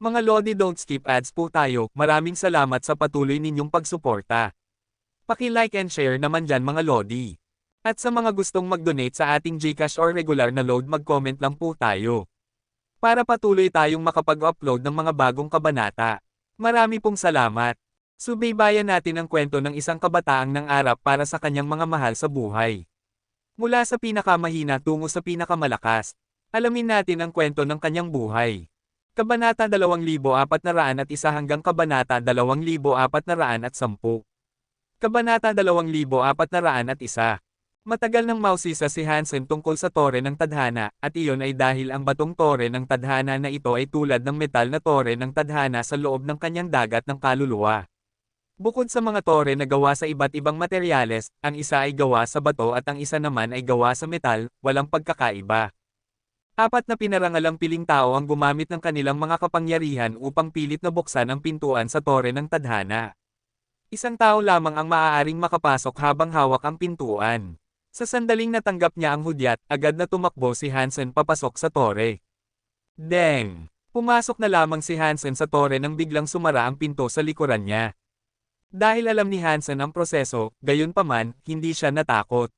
Mga Lodi, don't skip ads po tayo. Maraming salamat sa patuloy ninyong pagsuporta. Paki-like and share naman dyan mga Lodi. At sa mga gustong mag-donate sa ating GCash or regular na load, mag-comment lang po tayo. Para patuloy tayong makapag-upload ng mga bagong kabanata. Marami pong salamat. Subaybayan natin ang kwento ng isang kabataang nangarap para sa kanyang mga mahal sa buhay. Mula sa pinakamahina tungo sa pinakamalakas. Alamin natin ang kwento ng kanyang buhay. Kabanata 2401 hanggang Kabanata 2410. Kabanata 2401. Matagal nang mausisa si Hansen tungkol sa tore ng tadhana, at iyon ay dahil ang batong tore ng tadhana na ito ay tulad ng metal na tore ng tadhana sa loob ng kanyang dagat ng kaluluwa. Bukod sa mga tore na gawa sa iba't ibang materyales, ang isa ay gawa sa bato at ang isa naman ay gawa sa metal, walang pagkakaiba. Apat na pinarangalang piling tao ang gumamit ng kanilang mga kapangyarihan upang pilit na buksan ang pintuan sa tore ng tadhana. Isang tao lamang ang maaaring makapasok habang hawak ang pintuan. Sa sandaling natanggap niya ang hudyat, agad na tumakbo si Hansen papasok sa tore. Deng! Pumasok na lamang si Hansen sa tore nang biglang sumara ang pinto sa likuran niya. Dahil alam ni Hansen ang proseso, gayunpaman, hindi siya natakot.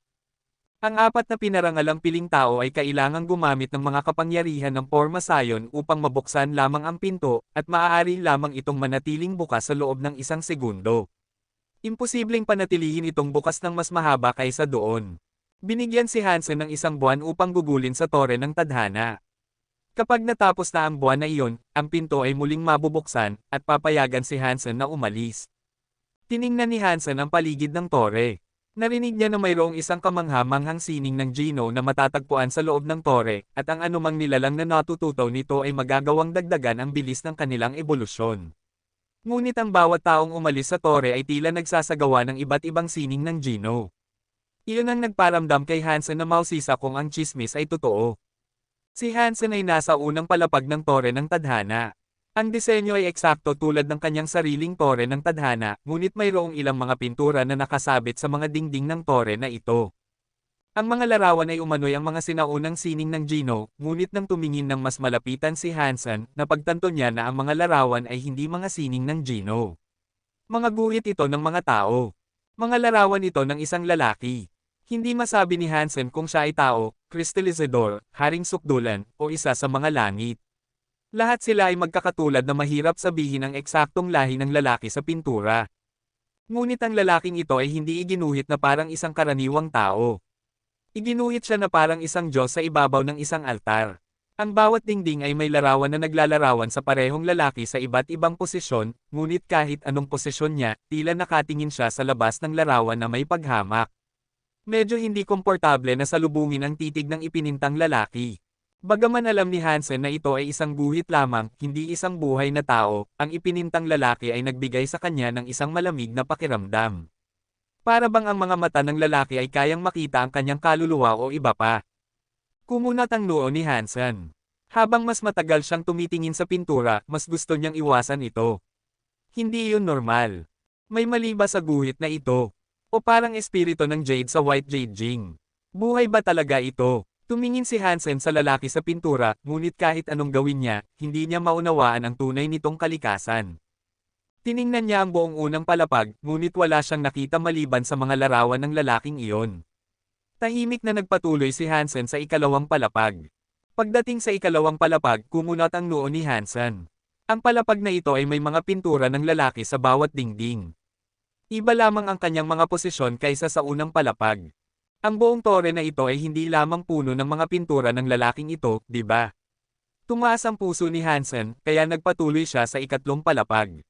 Ang apat na pinarangalang piling tao ay kailangang gumamit ng mga kapangyarihan ng forma sayon upang mabuksan lamang ang pinto, at maaari lamang itong manatiling bukas sa loob ng 1 segundo. Imposibleng panatilihin itong bukas ng mas mahaba kaysa doon. Binigyan si Hansen ng 1 buwan upang gugulin sa tore ng tadhana. Kapag natapos na ang buwan na iyon, ang pinto ay muling mabubuksan, at papayagan si Hansen na umalis. Tiningnan ni Hansen ang paligid ng tore. Narinig niya na mayroong isang kamangha-manghang sining ng Gino na matatagpuan sa loob ng tore, at ang anumang nilalang na natututo nito ay magagawang dagdagan ang bilis ng kanilang ebolusyon. Ngunit ang bawat taong umalis sa tore ay tila nagsasagawa ng iba't ibang sining ng Gino. Iyon ang nagparamdam kay Hansen na mausisa kung ang chismis ay totoo. Si Hansen ay nasa unang palapag ng tore ng tadhana. Ang disenyo ay eksakto tulad ng kanyang sariling tore ng tadhana, ngunit mayroong ilang mga pintura na nakasabit sa mga dingding ng tore na ito. Ang mga larawan ay umano'y ang mga sinaunang sining ng Gino, ngunit nang tumingin ng mas malapitan si Hansen, napagtanto niya na ang mga larawan ay hindi mga sining ng Gino. Mga guhit ito ng mga tao. Mga larawan ito ng isang lalaki. Hindi masabi ni Hansen kung siya ay tao, kristalizador, haring sukdulan, o isa sa mga langit. Lahat sila ay magkakatulad na mahirap sabihin ang eksaktong lahi ng lalaki sa pintura. Ngunit ang lalaking ito ay hindi iginuhit na parang isang karaniwang tao. Iginuhit siya na parang isang Diyos sa ibabaw ng isang altar. Ang bawat dingding ay may larawan na naglalarawan sa parehong lalaki sa iba't ibang posisyon, ngunit kahit anong posisyon niya, tila nakatingin siya sa labas ng larawan na may paghamak. Medyo hindi komportable na salubungin ang titig ng ipinintang lalaki. Bagaman alam ni Hansen na ito ay isang guhit lamang, hindi isang buhay na tao, ang ipinintang lalaki ay nagbigay sa kanya ng isang malamig na pakiramdam. Para bang ang mga mata ng lalaki ay kayang makita ang kanyang kaluluwa o iba pa. Kumunat ang noo ni Hansen. Habang mas matagal siyang tumitingin sa pintura, mas gusto niyang iwasan ito. Hindi iyon normal. May mali ba sa guhit na ito? O parang espiritu ng Jade sa White Jade Jing? Buhay ba talaga ito? Tumingin si Hansen sa lalaki sa pintura, ngunit kahit anong gawin niya, hindi niya maunawaan ang tunay nitong kalikasan. Tiningnan niya ang buong unang palapag, ngunit wala siyang nakita maliban sa mga larawan ng lalaking iyon. Tahimik na nagpatuloy si Hansen sa ikalawang palapag. Pagdating sa ikalawang palapag, kumunat ang noo ni Hansen. Ang palapag na ito ay may mga pintura ng lalaki sa bawat dingding. Iba lamang ang kanyang mga posisyon kaysa sa unang palapag. Ang buong tore na ito ay hindi lamang puno ng mga pintura ng lalaking ito, di ba? Tumaas ang puso ni Hansen, kaya nagpatuloy siya sa ikatlong palapag.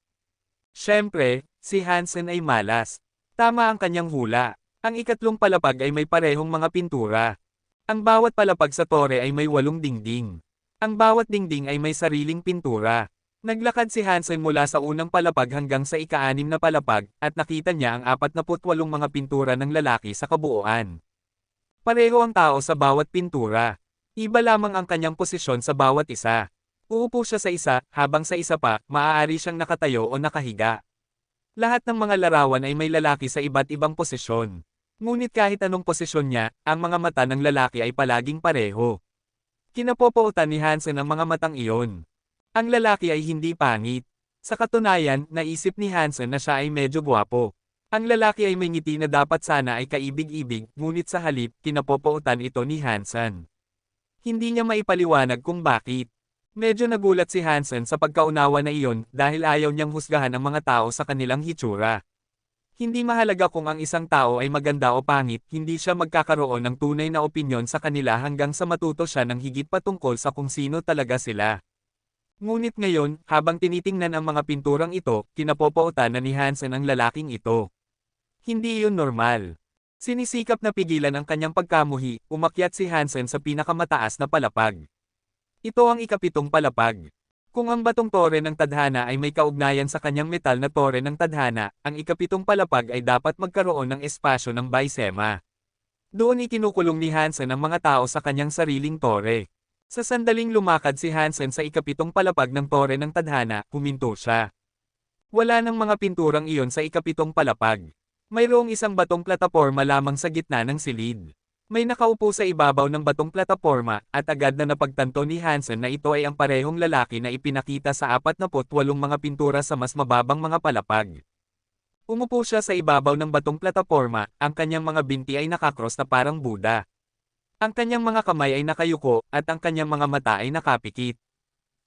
Siyempre, si Hansen ay malas. Tama ang kanyang hula. Ang ikatlong palapag ay may parehong mga pintura. Ang bawat palapag sa tore ay may 8 dingding. Ang bawat dingding ay may sariling pintura. Naglakad si Hansen mula sa unang palapag hanggang sa ika-6 na palapag, at nakita niya ang 48 mga pintura ng lalaki sa kabuuan. Pareho ang tao sa bawat pintura. Iba lamang ang kanyang posisyon sa bawat isa. Uupo siya sa isa, habang sa isa pa, maaari siyang nakatayo o nakahiga. Lahat ng mga larawan ay may lalaki sa iba't ibang posisyon. Ngunit kahit anong posisyon niya, ang mga mata ng lalaki ay palaging pareho. Kinapopootan ni Hansen ang mga matang iyon. Ang lalaki ay hindi pangit. Sa katunayan, naisip ni Hansen na siya ay medyo gwapo. Ang lalaki ay may ngiti na dapat sana ay kaibig-ibig, ngunit sa halip, kinapopootan ito ni Hansen. Hindi niya maipaliwanag kung bakit. Medyo nagulat si Hansen sa pagkaunawa na iyon dahil ayaw niyang husgahan ang mga tao sa kanilang hitsura. Hindi mahalaga kung ang isang tao ay maganda o pangit, hindi siya magkakaroon ng tunay na opinyon sa kanila hanggang sa matuto siya ng higit patungkol sa kung sino talaga sila. Ngunit ngayon, habang tinitingnan ang mga pinturang ito, kinapopootan na ni Hansen ang lalaking ito. Hindi iyon normal. Sinisikap na pigilan ang kanyang pagkamuhi, umakyat si Hansen sa pinakamataas na palapag. Ito ang ikapitong palapag. Kung ang batong tore ng tadhana ay may kaugnayan sa kanyang metal na tore ng tadhana, ang ikapitong palapag ay dapat magkaroon ng espasyo ng Baisema. Doon ikinukulong ni Hansen ang mga tao sa kanyang sariling tore. Sa sandaling lumakad si Hansen sa ikapitong palapag ng tore ng tadhana, huminto siya. Wala nang mga pinturang iyon sa ikapitong palapag. Mayroong isang batong plataporma lamang sa gitna ng silid. May nakaupo sa ibabaw ng batong plataporma, at agad na napagtanto ni Hansen na ito ay ang parehong lalaki na ipinakita sa 48 mga pintura sa mas mababang mga palapag. Umupo siya sa ibabaw ng batong plataporma, ang kanyang mga binti ay nakakross na parang Buddha. Ang kanyang mga kamay ay nakayuko, at ang kanyang mga mata ay nakapikit.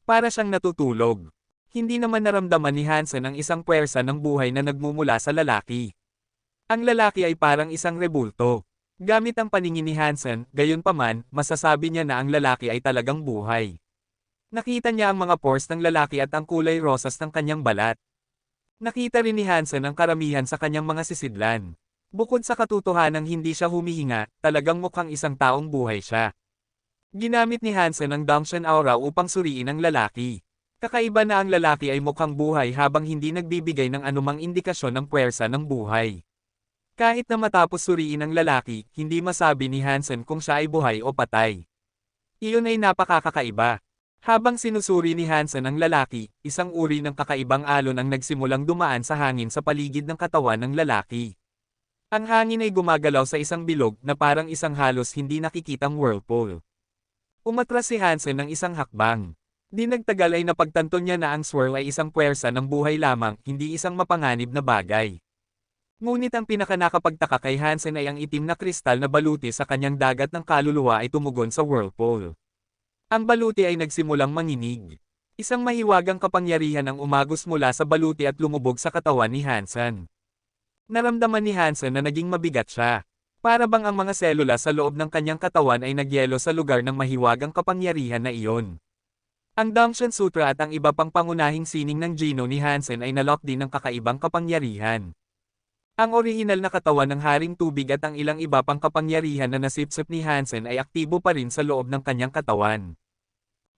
Para siyang natutulog. Hindi naman naramdaman ni Hansen ang isang puwersa ng buhay na nagmumula sa lalaki. Ang lalaki ay parang isang rebulto. Gamit ang paningin ni Hansen, gayunpaman, masasabi niya na ang lalaki ay talagang buhay. Nakita niya ang mga pores ng lalaki at ang kulay rosas ng kanyang balat. Nakita rin ni Hansen ang karamihan sa kanyang mga sisidlan. Bukod sa katotohanang hindi siya humihinga, talagang mukhang isang taong buhay siya. Ginamit ni Hansen ang Dangshan Aura upang suriin ang lalaki. Kakaiba na ang lalaki ay mukhang buhay habang hindi nagbibigay ng anumang indikasyon ng puwersa ng buhay. Kahit na matapos suriin ang lalaki, hindi masabi ni Hansen kung siya ay buhay o patay. Iyon ay napakakaiba. Habang sinusuri ni Hansen ang lalaki, isang uri ng kakaibang alon ang nagsimulang dumaan sa hangin sa paligid ng katawan ng lalaki. Ang hangin ay gumagalaw sa isang bilog na parang isang halos hindi nakikitang whirlpool. Umatras si Hansen ng isang hakbang. Di nagtagal ay napagtanto niya na ang swirl ay isang puwersa ng buhay lamang, hindi isang mapanganib na bagay. Ngunit ang pinakanakapagtaka kay Hansen ay ang itim na kristal na baluti sa kanyang dagat ng kaluluwa ay tumugon sa whirlpool. Ang baluti ay nagsimulang manginig. Isang mahiwagang kapangyarihan ang umagos mula sa baluti at lumubog sa katawan ni Hansen. Naramdaman ni Hansen na naging mabigat siya. Para bang ang mga selula sa loob ng kanyang katawan ay nagyelo sa lugar ng mahiwagang kapangyarihan na iyon. Ang Dangshan Sutra at ang iba pang pangunahing sining ng Geno ni Hansen ay nalock din ng kakaibang kapangyarihan. Ang orihinal na katawan ng Haring Tubig at ang ilang iba pang kapangyarihan na nasipsip ni Hansen ay aktibo pa rin sa loob ng kanyang katawan.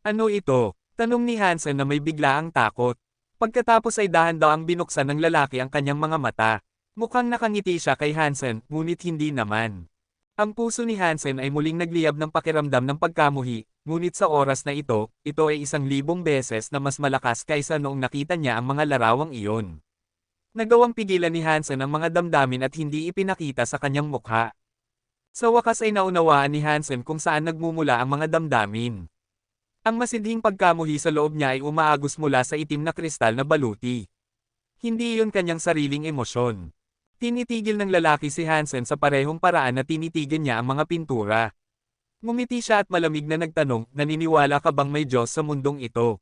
Ano ito? Tanong ni Hansen na may biglaang takot. Pagkatapos ay dahan-dahang binuksan ng lalaki ang kanyang mga mata. Mukhang nakangiti siya kay Hansen, ngunit hindi naman. Ang puso ni Hansen ay muling nagliyab ng pakiramdam ng pagkamuhi, ngunit sa oras na ito ay 1,000 beses na mas malakas kaysa noong nakita niya ang mga larawang iyon. Nagawang pigilan ni Hansen ang mga damdamin at hindi ipinakita sa kanyang mukha. Sa wakas ay naunawaan ni Hansen kung saan nagmumula ang mga damdamin. Ang masidhing pagkamuhi sa loob niya ay umaagos mula sa itim na kristal na baluti. Hindi iyon kanyang sariling emosyon. Tinitigil ng lalaki si Hansen sa parehong paraan na tinitigan niya ang mga pintura. Ngumiti siya at malamig na nagtanong, naniniwala ka bang may Diyos sa mundong ito?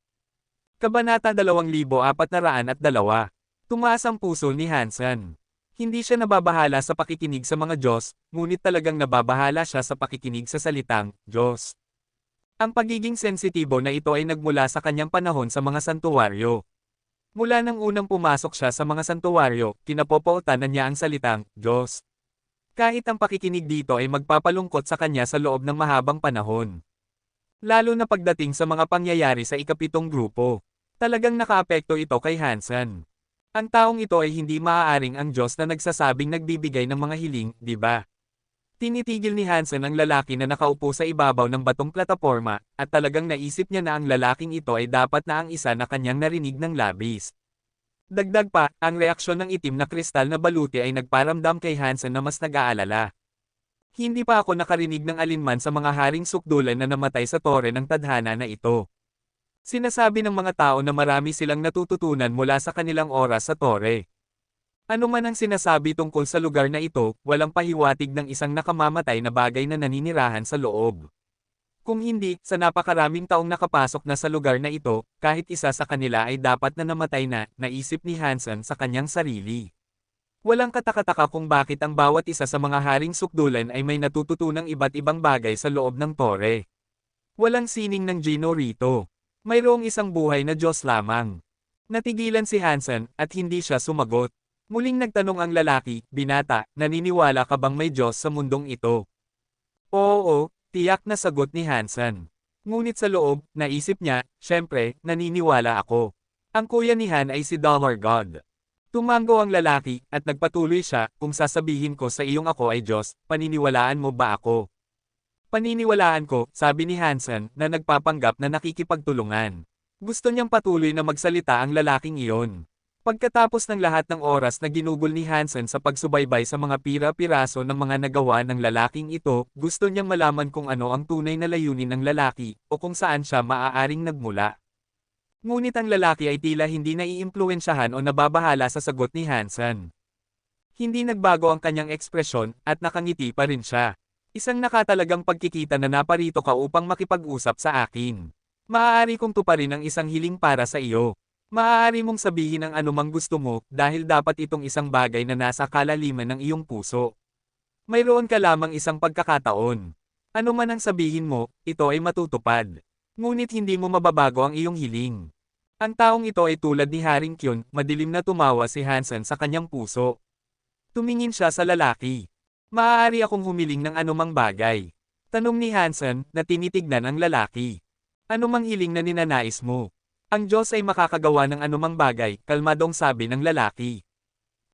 Kabanata 2402. Tumaas ang puso ni Hansen. Hindi siya nababahala sa pakikinig sa mga Diyos, ngunit talagang nababahala siya sa pakikinig sa salitang, Diyos. Ang pagiging sensitibo na ito ay nagmula sa kanyang panahon sa mga santuwaryo. Mula nang unang pumasok siya sa mga santuwaryo, kinapopootan na niya ang salitang, Diyos. Kahit ang pakikinig dito ay magpapalungkot sa kanya sa loob ng mahabang panahon. Lalo na pagdating sa mga pangyayari sa ikapitong grupo. Talagang nakaapekto ito kay Hansen. Ang taong ito ay hindi maaaring ang Diyos na nagsasabing nagbibigay ng mga hiling, di ba? Tinitigil ni Hansen ang lalaki na nakaupo sa ibabaw ng batong plataporma, at talagang naisip niya na ang lalaking ito ay dapat na ang isa na kanyang narinig ng labis. Dagdag pa, ang reaksyon ng itim na kristal na baluti ay nagparamdam kay Hansen na mas nag-aalala. Hindi pa ako nakarinig ng alinman sa mga haring sukdulan na namatay sa tore ng tadhana na ito. Sinasabi ng mga tao na marami silang natututunan mula sa kanilang oras sa tore. Ano man ang sinasabi tungkol sa lugar na ito, walang pahiwatig ng isang nakamamatay na bagay na naninirahan sa loob. Kung hindi, sa napakaraming taong nakapasok na sa lugar na ito, kahit isa sa kanila ay dapat na namatay na, naisip ni Hansen sa kanyang sarili. Walang katakataka kung bakit ang bawat isa sa mga haring sukdulan ay may natututunang iba't ibang bagay sa loob ng tore. Walang sining ng Gino rito. Mayroong isang buhay na Diyos lamang. Natigilan si Hansen, at hindi siya sumagot. Muling nagtanong ang lalaki, binata, naniniwala ka bang may Diyos sa mundong ito? Oo, tiyak na sagot ni Hansen. Ngunit sa loob, naisip niya, syempre, naniniwala ako. Ang kuya ni Han ay si Dollar God. Tumango ang lalaki, at nagpatuloy siya, kung sasabihin ko sa iyong ako ay Diyos, paniniwalaan mo ba ako? Paniniwalaan ko, sabi ni Hansen, na nagpapanggap na nakikipagtulungan. Gusto niyang patuloy na magsalita ang lalaking iyon. Pagkatapos ng lahat ng oras na ginugol ni Hansen sa pagsubaybay sa mga pira-piraso ng mga nagawa ng lalaking ito, gusto niyang malaman kung ano ang tunay na layunin ng lalaki, o kung saan siya maaaring nagmula. Ngunit ang lalaki ay tila hindi naiimpluwensyahan o nababahala sa sagot ni Hansen. Hindi nagbago ang kanyang ekspresyon, at nakangiti pa rin siya. Isang nakatalagang pagkikita na naparito ka upang makipag-usap sa akin. Maaari kong tuparin ang isang hiling para sa iyo. Maaari mong sabihin ang anumang gusto mo, dahil dapat itong isang bagay na nasa kalaliman ng iyong puso. Mayroon ka lamang isang pagkakataon. Ano man ang sabihin mo, ito ay matutupad. Ngunit hindi mo mababago ang iyong hiling. Ang taong ito ay tulad ni Haring Kyun, madilim na tumawa si Hansen sa kanyang puso. Tumingin siya sa lalaki. Maaari akong humiling ng anumang bagay. Tanong ni Hansen, na tinitignan ang lalaki. Anumang hiling na ninanais mo. Ang Diyos ay makakagawa ng anumang bagay, kalmadong sabi ng lalaki.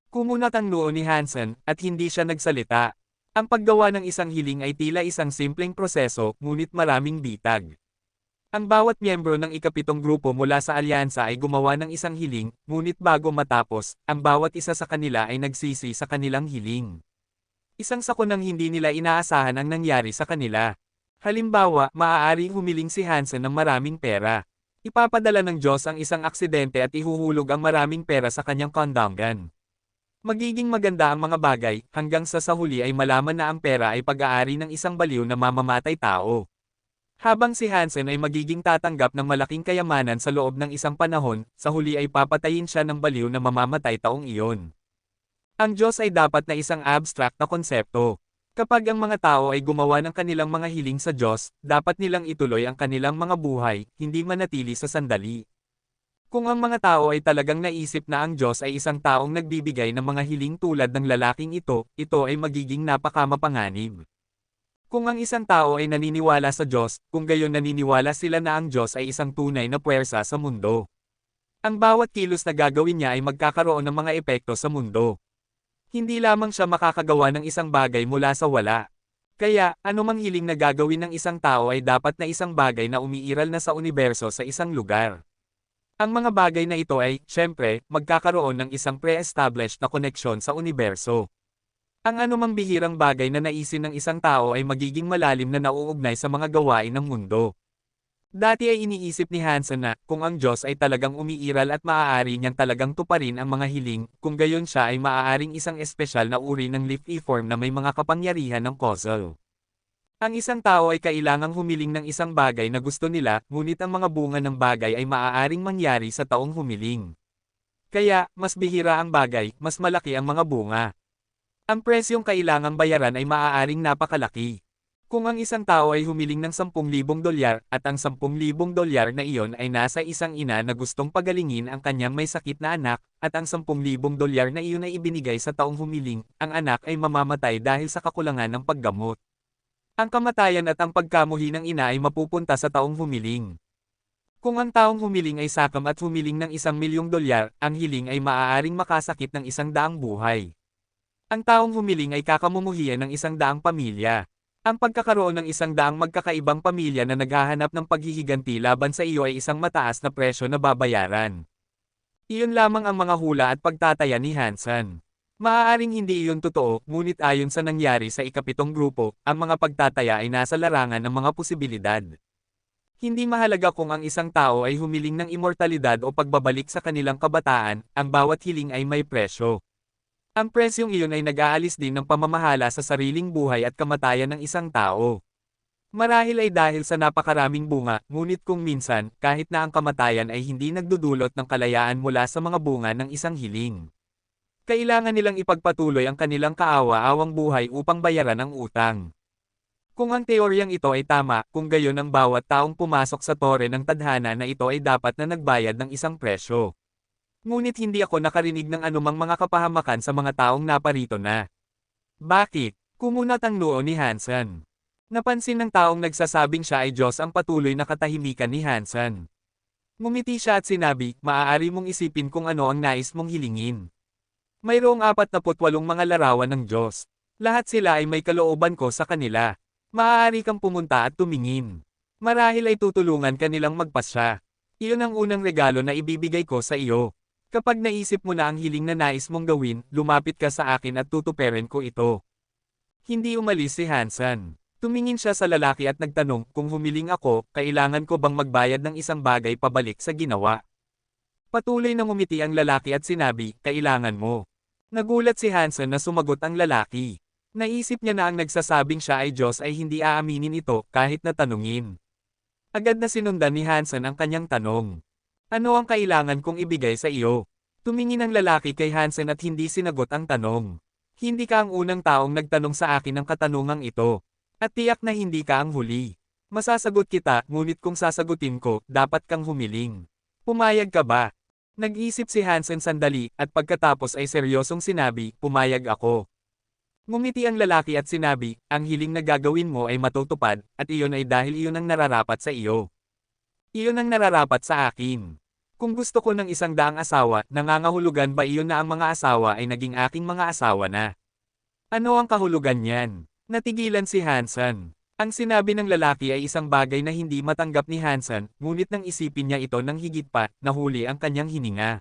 Kumunat ang noo ni Hansen, at hindi siya nagsalita. Ang paggawa ng isang hiling ay tila isang simpleng proseso, ngunit maraming bitag. Ang bawat miyembro ng ikapitong grupo mula sa alyansa ay gumawa ng isang hiling, ngunit bago matapos, ang bawat isa sa kanila ay nagsisi sa kanilang hiling. Isang sakunang hindi nila inaasahan ang nangyari sa kanila. Halimbawa, maaaring humiling si Hansen ng maraming pera. Ipapadala ng Diyos ang isang aksidente at ihuhulog ang maraming pera sa kanyang kondangan. Magiging maganda ang mga bagay, hanggang sa huli ay malaman na ang pera ay pag-aari ng isang baliw na mamamatay tao. Habang si Hansen ay magiging tatanggap ng malaking kayamanan sa loob ng isang panahon, sa huli ay papatayin siya ng baliw na mamamatay taong iyon. Ang Diyos ay dapat na isang abstract na konsepto. Kapag ang mga tao ay gumawa ng kanilang mga hiling sa Diyos, dapat nilang ituloy ang kanilang mga buhay, hindi manatili sa sandali. Kung ang mga tao ay talagang naisip na ang Diyos ay isang taong nagbibigay ng mga hiling tulad ng lalaking ito ay magiging napakamapanganib. Kung ang isang tao ay naniniwala sa Diyos, kung gayon naniniwala sila na ang Diyos ay isang tunay na puwersa sa mundo. Ang bawat kilos na gagawin niya ay magkakaroon ng mga epekto sa mundo. Hindi lamang siya makakagawa ng isang bagay mula sa wala. Kaya, anumang hiling na gagawin ng isang tao ay dapat na isang bagay na umiiral na sa universo sa isang lugar. Ang mga bagay na ito ay, syempre, magkakaroon ng isang pre-established na koneksyon sa universo. Ang anumang bihirang bagay na naisin ng isang tao ay magiging malalim na nauugnay sa mga gawain ng mundo. Dati ay iniisip ni Hansen na, kung ang Diyos ay talagang umiiral at maaari niyang talagang tuparin ang mga hiling, kung gayon siya ay maaaring isang espesyal na uri ng leafy form na may mga kapangyarihan ng causal. Ang isang tao ay kailangang humiling ng isang bagay na gusto nila, ngunit ang mga bunga ng bagay ay maaaring mangyari sa taong humiling. Kaya, mas bihira ang bagay, mas malaki ang mga bunga. Ang presyong kailangang bayaran ay maaaring napakalaki. Kung ang isang tao ay humiling ng $10,000 at ang $10,000 na iyon ay nasa isang ina na gustong pagalingin ang kanyang may sakit na anak, at ang $10,000 na iyon ay ibinigay sa taong humiling, ang anak ay mamamatay dahil sa kakulangan ng paggamot. Ang kamatayan at ang pagkamuhi ng ina ay mapupunta sa taong humiling. Kung ang taong humiling ay sakam at humiling ng $1,000,000, ang hiling ay maaaring makasakit ng 100 buhay. Ang taong humiling ay kakamumuhian ng 100 pamilya. Ang pagkakaroon ng 100 magkakaibang pamilya na naghahanap ng paghihiganti laban sa iyo ay isang mataas na presyo na babayaran. Iyon lamang ang mga hula at pagtataya ni Hansen. Maaaring hindi iyon totoo, ngunit ayon sa nangyari sa ikapitong grupo, ang mga pagtataya ay nasa larangan ng mga posibilidad. Hindi mahalaga kung ang isang tao ay humiling ng immortalidad o pagbabalik sa kanilang kabataan, ang bawat hiling ay may presyo. Ang presyong iyon ay nag-aalis din ng pamamahala sa sariling buhay at kamatayan ng isang tao. Marahil ay dahil sa napakaraming bunga, ngunit kung minsan, kahit na ang kamatayan ay hindi nagdudulot ng kalayaan mula sa mga bunga ng isang hiling. Kailangan nilang ipagpatuloy ang kanilang kaawa-awang buhay upang bayaran ang utang. Kung ang teoryang ito ay tama, kung gayon ang bawat taong pumasok sa tore ng tadhana na ito ay dapat na nagbayad ng isang presyo. Ngunit hindi ako nakarinig ng anumang mga kapahamakan sa mga taong naparito na. Bakit? Kumunat ang noo ni Hansen. Napansin ng taong nagsasabing siya ay Diyos ang patuloy na katahimikan ni Hansen. Ngumiti siya at sinabi, maaari mong isipin kung ano ang nais mong hilingin. Mayroong 48 mga larawan ng Diyos. Lahat sila ay may kalooban ko sa kanila. Maaari kang pumunta at tumingin. Marahil ay tutulungan ka nilang magpasya. Iyon ang unang regalo na ibibigay ko sa iyo. Kapag naisip mo na ang hiling na nais mong gawin, lumapit ka sa akin at tutuperin ko ito. Hindi umalis si Hansen. Tumingin siya sa lalaki at nagtanong, kung humiling ako, kailangan ko bang magbayad ng isang bagay pabalik sa ginawa? Patuloy na ngumiti ang lalaki at sinabi, kailangan mo. Nagulat si Hansen na sumagot ang lalaki. Naisip niya na ang nagsasabing siya ay Diyos ay hindi aaminin ito kahit na tanungin. Agad na sinundan ni Hansen ang kanyang tanong. Ano ang kailangan kong ibigay sa iyo? Tumingin ang lalaki kay Hansen at hindi sinagot ang tanong. Hindi ka ang unang taong nagtanong sa akin ng katanungang ito. At tiyak na hindi ka ang huli. Masasagot kita, ngunit kung sasagutin ko, dapat kang humiling. Pumayag ka ba? Nag-isip si Hansen sandali, at pagkatapos ay seryosong sinabi, pumayag ako. Ngumiti ang lalaki at sinabi, ang hiling na gagawin mo ay matutupad, at iyon ay dahil iyon ang nararapat sa iyo. Iyon ang nararapat sa akin. Kung gusto ko ng 100 asawa, nangangahulugan ba iyon na ang mga asawa ay naging aking mga asawa na? Ano ang kahulugan niyan? Natigilan si Hansen. Ang sinabi ng lalaki ay isang bagay na hindi matanggap ni Hansen, ngunit nang isipin niya ito ng higit pa, nahuli ang kanyang hininga.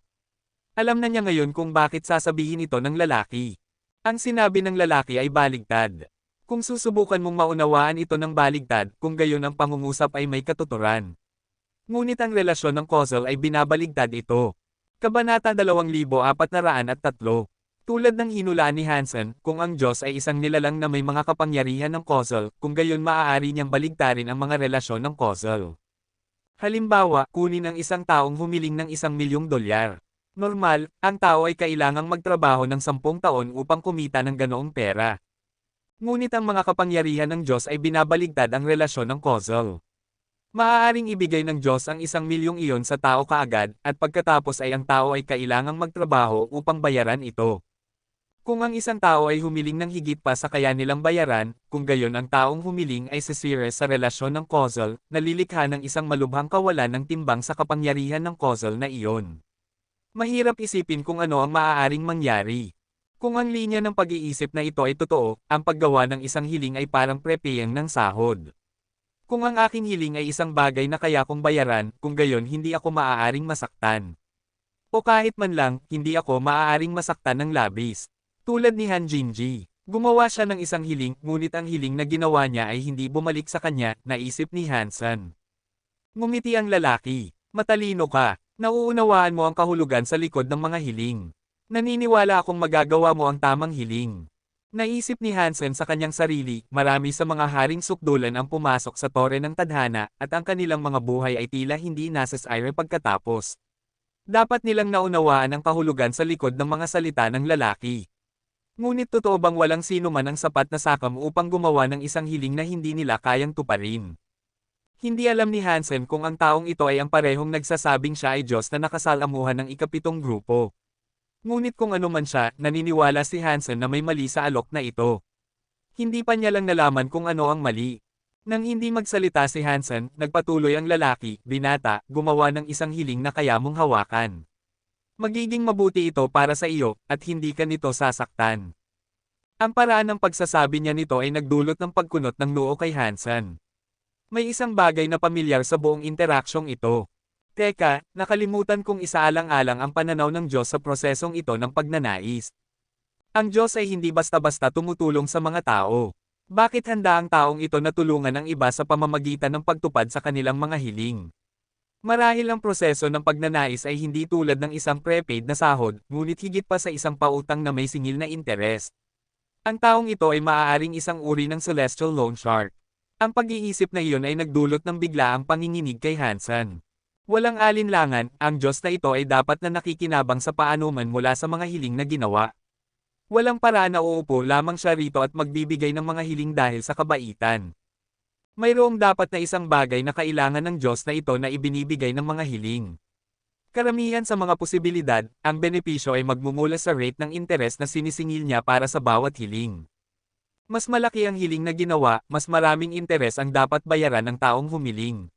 Alam na niya ngayon kung bakit sasabihin ito ng lalaki. Ang sinabi ng lalaki ay baligtad. Kung susubukan mong maunawaan ito ng baligtad, kung gayon ang pangungusap ay may katuturan. Ngunit ang relasyon ng causal ay binabaligtad ito. Kabanata 2403. Tulad ng hinulaan ni Hansen, kung ang Diyos ay isang nilalang na may mga kapangyarihan ng causal, kung gayon maaari niyang baligtarin ang mga relasyon ng causal. Halimbawa, kunin ang isang taong humiling ng $1,000,000. Normal, ang tao ay kailangang magtrabaho ng 10 taon upang kumita ng ganoong pera. Ngunit ang mga kapangyarihan ng Diyos ay binabaligtad ang relasyon ng causal. Maaaring ibigay ng Diyos ang 1,000,000 iyon sa tao kaagad, at pagkatapos ay ang tao ay kailangang magtrabaho upang bayaran ito. Kung ang isang tao ay humiling ng higit pa sa kaya nilang bayaran, kung gayon ang taong humiling ay sisire sa relasyon ng causal, nalilikha ng isang malubhang kawalan ng timbang sa kapangyarihan ng causal na iyon. Mahirap isipin kung ano ang maaaring mangyari. Kung ang linya ng pag-iisip na ito ay totoo, ang paggawa ng isang hiling ay parang prepaying ng sahod. Kung ang aking hiling ay isang bagay na kaya kong bayaran, kung gayon hindi ako maaaring masaktan. O kahit man lang, hindi ako maaaring masaktan ng labis. Tulad ni Han Jinji, gumawa siya ng isang hiling, ngunit ang hiling na ginawa niya ay hindi bumalik sa kanya, naisip ni Hansen. Ngumiti ang lalaki, matalino ka, nauunawaan mo ang kahulugan sa likod ng mga hiling. Naniniwala akong magagawa mo ang tamang hiling. Naisip ni Hansen sa kanyang sarili, marami sa mga haring sukdulan ang pumasok sa tore ng tadhana, at ang kanilang mga buhay ay tila hindi nasasayre pagkatapos. Dapat nilang naunawaan ang kahulugan sa likod ng mga salita ng lalaki. Ngunit totoo bang walang sino man ang sapat na sakam upang gumawa ng isang hiling na hindi nila kayang tuparin? Hindi alam ni Hansen kung ang taong ito ay ang parehong nagsasabing siya ay Diyos na nakasalamuhan ng ikapitong grupo. Ngunit kung ano man siya, naniniwala si Hansen na may mali sa alok na ito. Hindi pa niya lang nalaman kung ano ang mali. Nang hindi magsalita si Hansen, nagpatuloy ang lalaki, binata, gumawa ng isang hiling na kaya mong hawakan. Magiging mabuti ito para sa iyo, at hindi ka nito sasaktan. Ang paraan ng pagsasabi niya nito ay nagdulot ng pagkunot ng noo kay Hansen. May isang bagay na pamilyar sa buong interaksyong ito. Teka, nakalimutan kong isaalang-alang ang pananaw ng Diyos sa prosesong ito ng pagnanais. Ang Diyos ay hindi basta-basta tumutulong sa mga tao. Bakit handa ang taong ito na tulungan ang iba sa pamamagitan ng pagtupad sa kanilang mga hiling? Marahil ang proseso ng pagnanais ay hindi tulad ng isang prepaid na sahod, ngunit higit pa sa isang pautang na may singil na interes. Ang taong ito ay maaaring isang uri ng celestial loan shark. Ang pag-iisip na iyon ay nagdulot ng biglaang panginginig kay Hansen. Walang alinlangan, ang Diyos na ito ay dapat na nakikinabang sa paanuman mula sa mga hiling na ginawa. Walang paraan na uupo lamang siya rito at magbibigay ng mga hiling dahil sa kabaitan. Mayroong dapat na isang bagay na kailangan ng Diyos na ito na ibinibigay ng mga hiling. Karamihan sa mga posibilidad, ang benepisyo ay magmumula sa rate ng interes na sinisingil niya para sa bawat hiling. Mas malaki ang hiling na ginawa, mas maraming interes ang dapat bayaran ng taong humiling.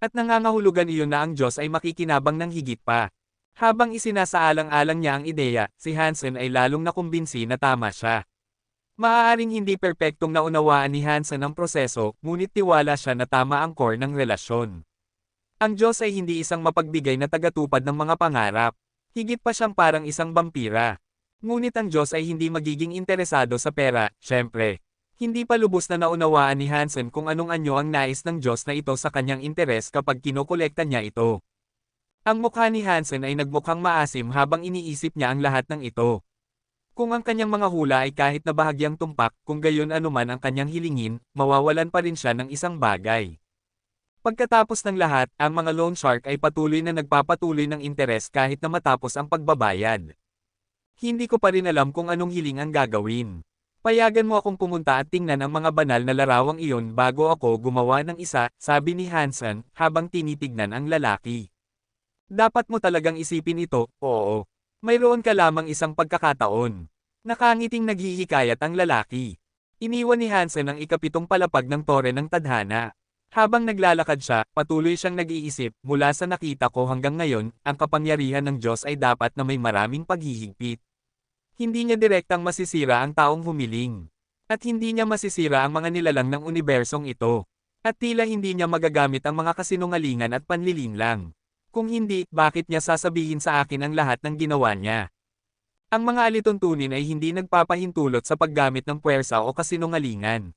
At nangangahulugan iyon na ang Diyos ay makikinabang ng higit pa. Habang isinasaalang-alang niya ang ideya, si Hansen ay lalong nakumbinsi na tama siya. Maaaring hindi perpektong naunawaan ni Hansen ang proseso, ngunit tiwala siya na tama ang core ng relasyon. Ang Diyos ay hindi isang mapagbigay na tagatupad ng mga pangarap. Higit pa siyang parang isang vampira. Ngunit ang Diyos ay hindi magiging interesado sa pera, syempre. Hindi pa lubos na naunawaan ni Hansen kung anong anyo ang nais ng Diyos na ito sa kanyang interes kapag kinokolekta niya ito. Ang mukha ni Hansen ay nagmukhang maasim habang iniisip niya ang lahat ng ito. Kung ang kanyang mga hula ay kahit na bahagyang tumpak, kung gayon anuman ang kanyang hilingin, mawawalan pa rin siya ng isang bagay. Pagkatapos ng lahat, ang mga loan shark ay patuloy na nagpapatuloy ng interes kahit na matapos ang pagbabayad. Hindi ko pa rin alam kung anong hiling ang gagawin. Payagan mo akong pumunta at tingnan ang mga banal na larawang iyon bago ako gumawa ng isa, sabi ni Hansen, habang tinitignan ang lalaki. Dapat mo talagang isipin ito, oo. Mayroon ka lamang isang pagkakataon. Nakangiting naghihikayat ang lalaki. Iniwan ni Hansen ang ikapitong palapag ng tore ng tadhana. Habang naglalakad siya, patuloy siyang nag-iisip, mula sa nakita ko hanggang ngayon, ang kapangyarihan ng Diyos ay dapat na may maraming paghihigpit. Hindi niya direktang masisira ang taong humiling. At hindi niya masisira ang mga nilalang ng unibersong ito. At tila hindi niya magagamit ang mga kasinungalingan at panlilinlang. Kung hindi, bakit niya sasabihin sa akin ang lahat ng ginawa niya? Ang mga alituntunin ay hindi nagpapahintulot sa paggamit ng puwersa o kasinungalingan.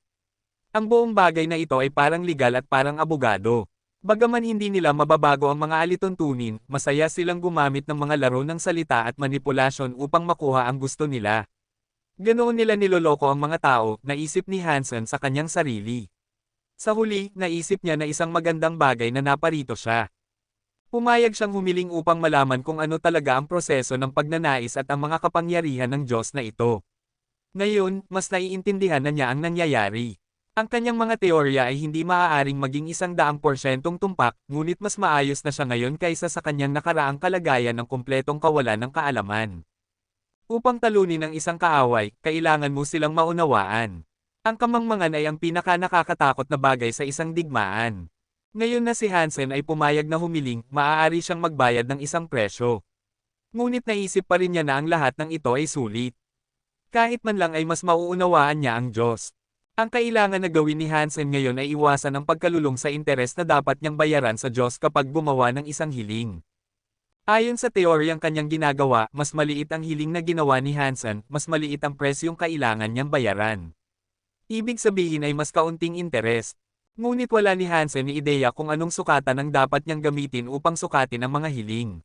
Ang buong bagay na ito ay parang legal at parang abogado. Bagaman hindi nila mababago ang mga alituntunin, masaya silang gumamit ng mga laro ng salita at manipulasyon upang makuha ang gusto nila. Ganoon nila niloloko ang mga tao, naisip ni Hansen sa kanyang sarili. Sa huli, naisip niya na isang magandang bagay na naparito siya. Pumayag siyang humiling upang malaman kung ano talaga ang proseso ng pagnanais at ang mga kapangyarihan ng Diyos na ito. Ngayon, mas naiintindihan na niya ang nangyayari. Ang kanyang mga teorya ay hindi maaaring maging 100% tumpak, ngunit mas maayos na siya ngayon kaysa sa kanyang nakaraang kalagayan ng kumpletong kawalan ng kaalaman. Upang talunin ang isang kaaway, kailangan mo silang maunawaan. Ang kamangmangan ay ang pinaka-nakakatakot na bagay sa isang digmaan. Ngayon na si Hansen ay pumayag na humiling, maaari siyang magbayad ng isang presyo. Ngunit naisip pa rin niya na ang lahat ng ito ay sulit. Kahit man lang ay mas mauunawaan niya ang Diyos. Ang kailangan na gawin ni Hansen ngayon ay iwasan ang pagkalulong sa interes na dapat niyang bayaran sa Diyos kapag gumawa ng isang hiling. Ayon sa teoryang kanyang ginagawa, mas maliit ang hiling na ginawa ni Hansen, mas maliit ang presyong kailangan niyang bayaran. Ibig sabihin ay mas kaunting interes. Ngunit wala ni Hansen ni ideya kung anong sukatan ang dapat niyang gamitin upang sukatin ang mga hiling.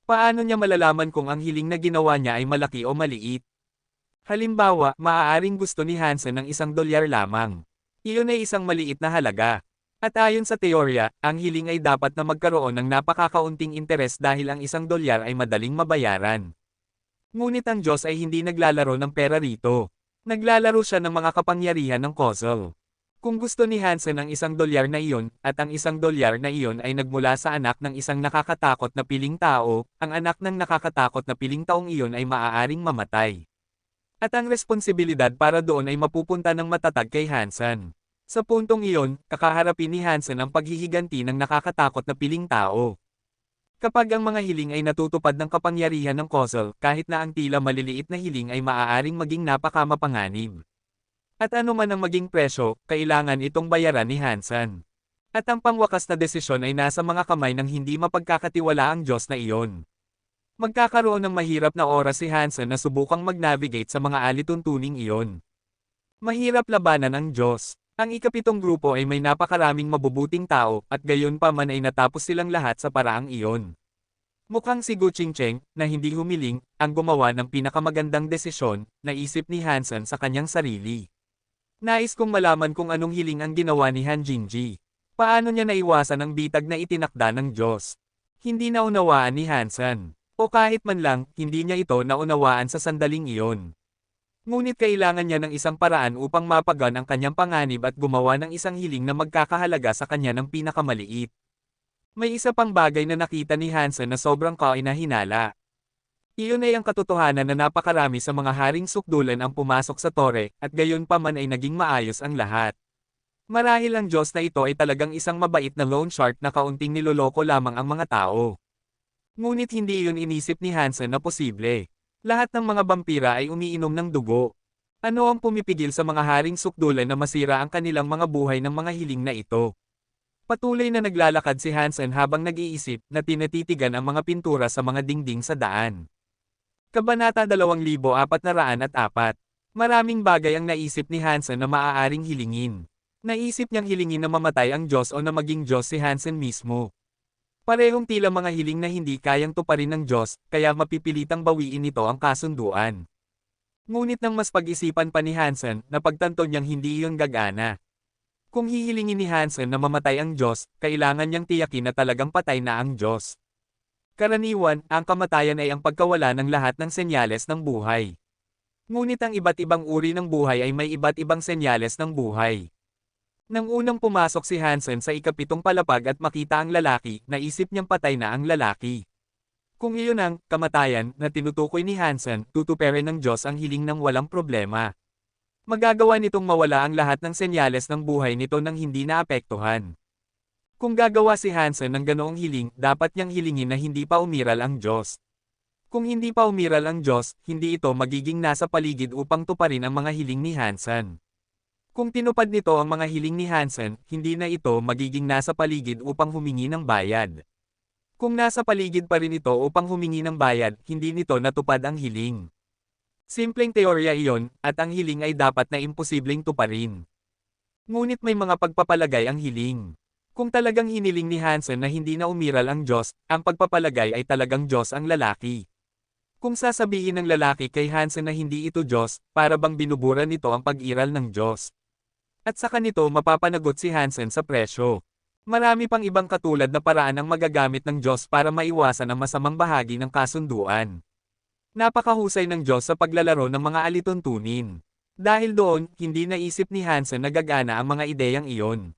Paano niya malalaman kung ang hiling na ginawa niya ay malaki o maliit? Halimbawa, maaaring gusto ni Hansen ng $1 lamang. Iyon ay isang maliit na halaga. At ayon sa teorya, ang hiling ay dapat na magkaroon ng napakakaunting interes dahil ang $1 ay madaling mabayaran. Ngunit ang Diyos ay hindi naglalaro ng pera rito. Naglalaro siya ng mga kapangyarihan ng kozol. Kung gusto ni Hansen ang $1 na iyon, at ang $1 na iyon ay nagmula sa anak ng isang nakakatakot na piling tao, ang anak ng nakakatakot na piling taong iyon ay maaaring mamatay. At ang responsibilidad para doon ay mapupunta ng matatag kay Hansen. Sa puntong iyon, kakaharapin ni Hansen ang paghihiganti ng nakakatakot na piling tao. Kapag ang mga hiling ay natutupad ng kapangyarihan ng kozol, kahit na ang tila maliliit na hiling ay maaaring maging napakamapanganib. At ano man ang maging presyo, kailangan itong bayaran ni Hansen. At ang pangwakas na desisyon ay nasa mga kamay ng hindi mapagkakatiwalaang Diyos na iyon. Magkakaroon ng mahirap na oras si Hansen na subukang mag-navigate sa mga alituntuning iyon. Mahirap labanan ang Diyos. Ang ikapitong grupo ay may napakaraming mabubuting tao, at gayon pa man ay natapos silang lahat sa paraang iyon. Mukhang si Gu Qingcheng, na hindi humiling, ang gumawa ng pinakamagandang desisyon, naisip ni Hansen sa kanyang sarili. Nais kong malaman kung anong hiling ang ginawa ni Han Jingji. Paano niya naiwasan ang bitag na itinakda ng Diyos? Hindi naunawaan ni Hansen. O kahit man lang, hindi niya ito naunawaan sa sandaling iyon. Ngunit kailangan niya ng isang paraan upang mapagan ang kanyang panganib at gumawa ng isang hiling na magkakahalaga sa kanya ng pinakamaliit. May isa pang bagay na nakita ni Hansen na sobrang kainahinala. Iyon ay ang katotohanan na napakarami sa mga haring sukdulan ang pumasok sa tore, at gayon pa man ay naging maayos ang lahat. Marahil ang Diyos na ito ay talagang isang mabait na loan shark na kaunting niloloko lamang ang mga tao. Ngunit hindi iyon inisip ni Hansen na posible. Lahat ng mga vampira ay umiinom ng dugo. Ano ang pumipigil sa mga haring sukdulan na masira ang kanilang mga buhay ng mga hiling na ito? Patuloy na naglalakad si Hansen habang nag-iisip na tinatitigan ang mga pintura sa mga dingding sa daan. Kabanata 2404. Maraming bagay ang naisip ni Hansen na maaaring hilingin. Naisip niyang hilingin na mamatay ang Diyos o na maging Diyos si Hansen mismo. Parehong tila mga hiling na hindi kayang tuparin ng Diyos, kaya mapipilitang bawiin nito ang kasunduan. Ngunit nang mas pag-isipan pa ni Hansen, napagtanto niyang hindi iyon gagana. Kung hihilingin ni Hansen na mamatay ang Diyos, kailangan niyang tiyakin na talagang patay na ang Diyos. Karaniwan, ang kamatayan ay ang pagkawala ng lahat ng senyales ng buhay. Ngunit ang iba't ibang uri ng buhay ay may iba't ibang senyales ng buhay. Nang unang pumasok si Hansen sa ikapitong palapag at makita ang lalaki, naisip niyang patay na ang lalaki. Kung iyon ang kamatayan na tinutukoy ni Hansen, tutuparin ng Diyos ang hiling ng walang problema. Magagawa nitong mawala ang lahat ng senyales ng buhay nito nang hindi naapektuhan. Kung gagawa si Hansen ng ganoong hiling, dapat niyang hilingin na hindi pa umiral ang Diyos. Kung hindi pa umiral ang Diyos, hindi ito magiging nasa paligid upang tuparin ang mga hiling ni Hansen. Kung tinupad nito ang mga hiling ni Hansen, hindi na ito magiging nasa paligid upang humingi ng bayad. Kung nasa paligid pa rin ito upang humingi ng bayad, hindi nito natupad ang hiling. Simpleng teorya iyon, at ang hiling ay dapat na imposibleng tuparin. Ngunit may mga pagpapalagay ang hiling. Kung talagang hiniling ni Hansen na hindi na umiral ang Diyos, ang pagpapalagay ay talagang Diyos ang lalaki. Kung sasabihin ng lalaki kay Hansen na hindi ito Diyos, para bang binubura nito ang pag-iral ng Diyos. At saka nito mapapanagot si Hansen sa presyo. Marami pang ibang katulad na paraan ang magagamit ng Diyos para maiwasan ang masamang bahagi ng kasunduan. Napakahusay ng Diyos sa paglalaro ng mga alituntunin. Dahil doon, hindi naisip ni Hansen na gagana ang mga ideyang iyon.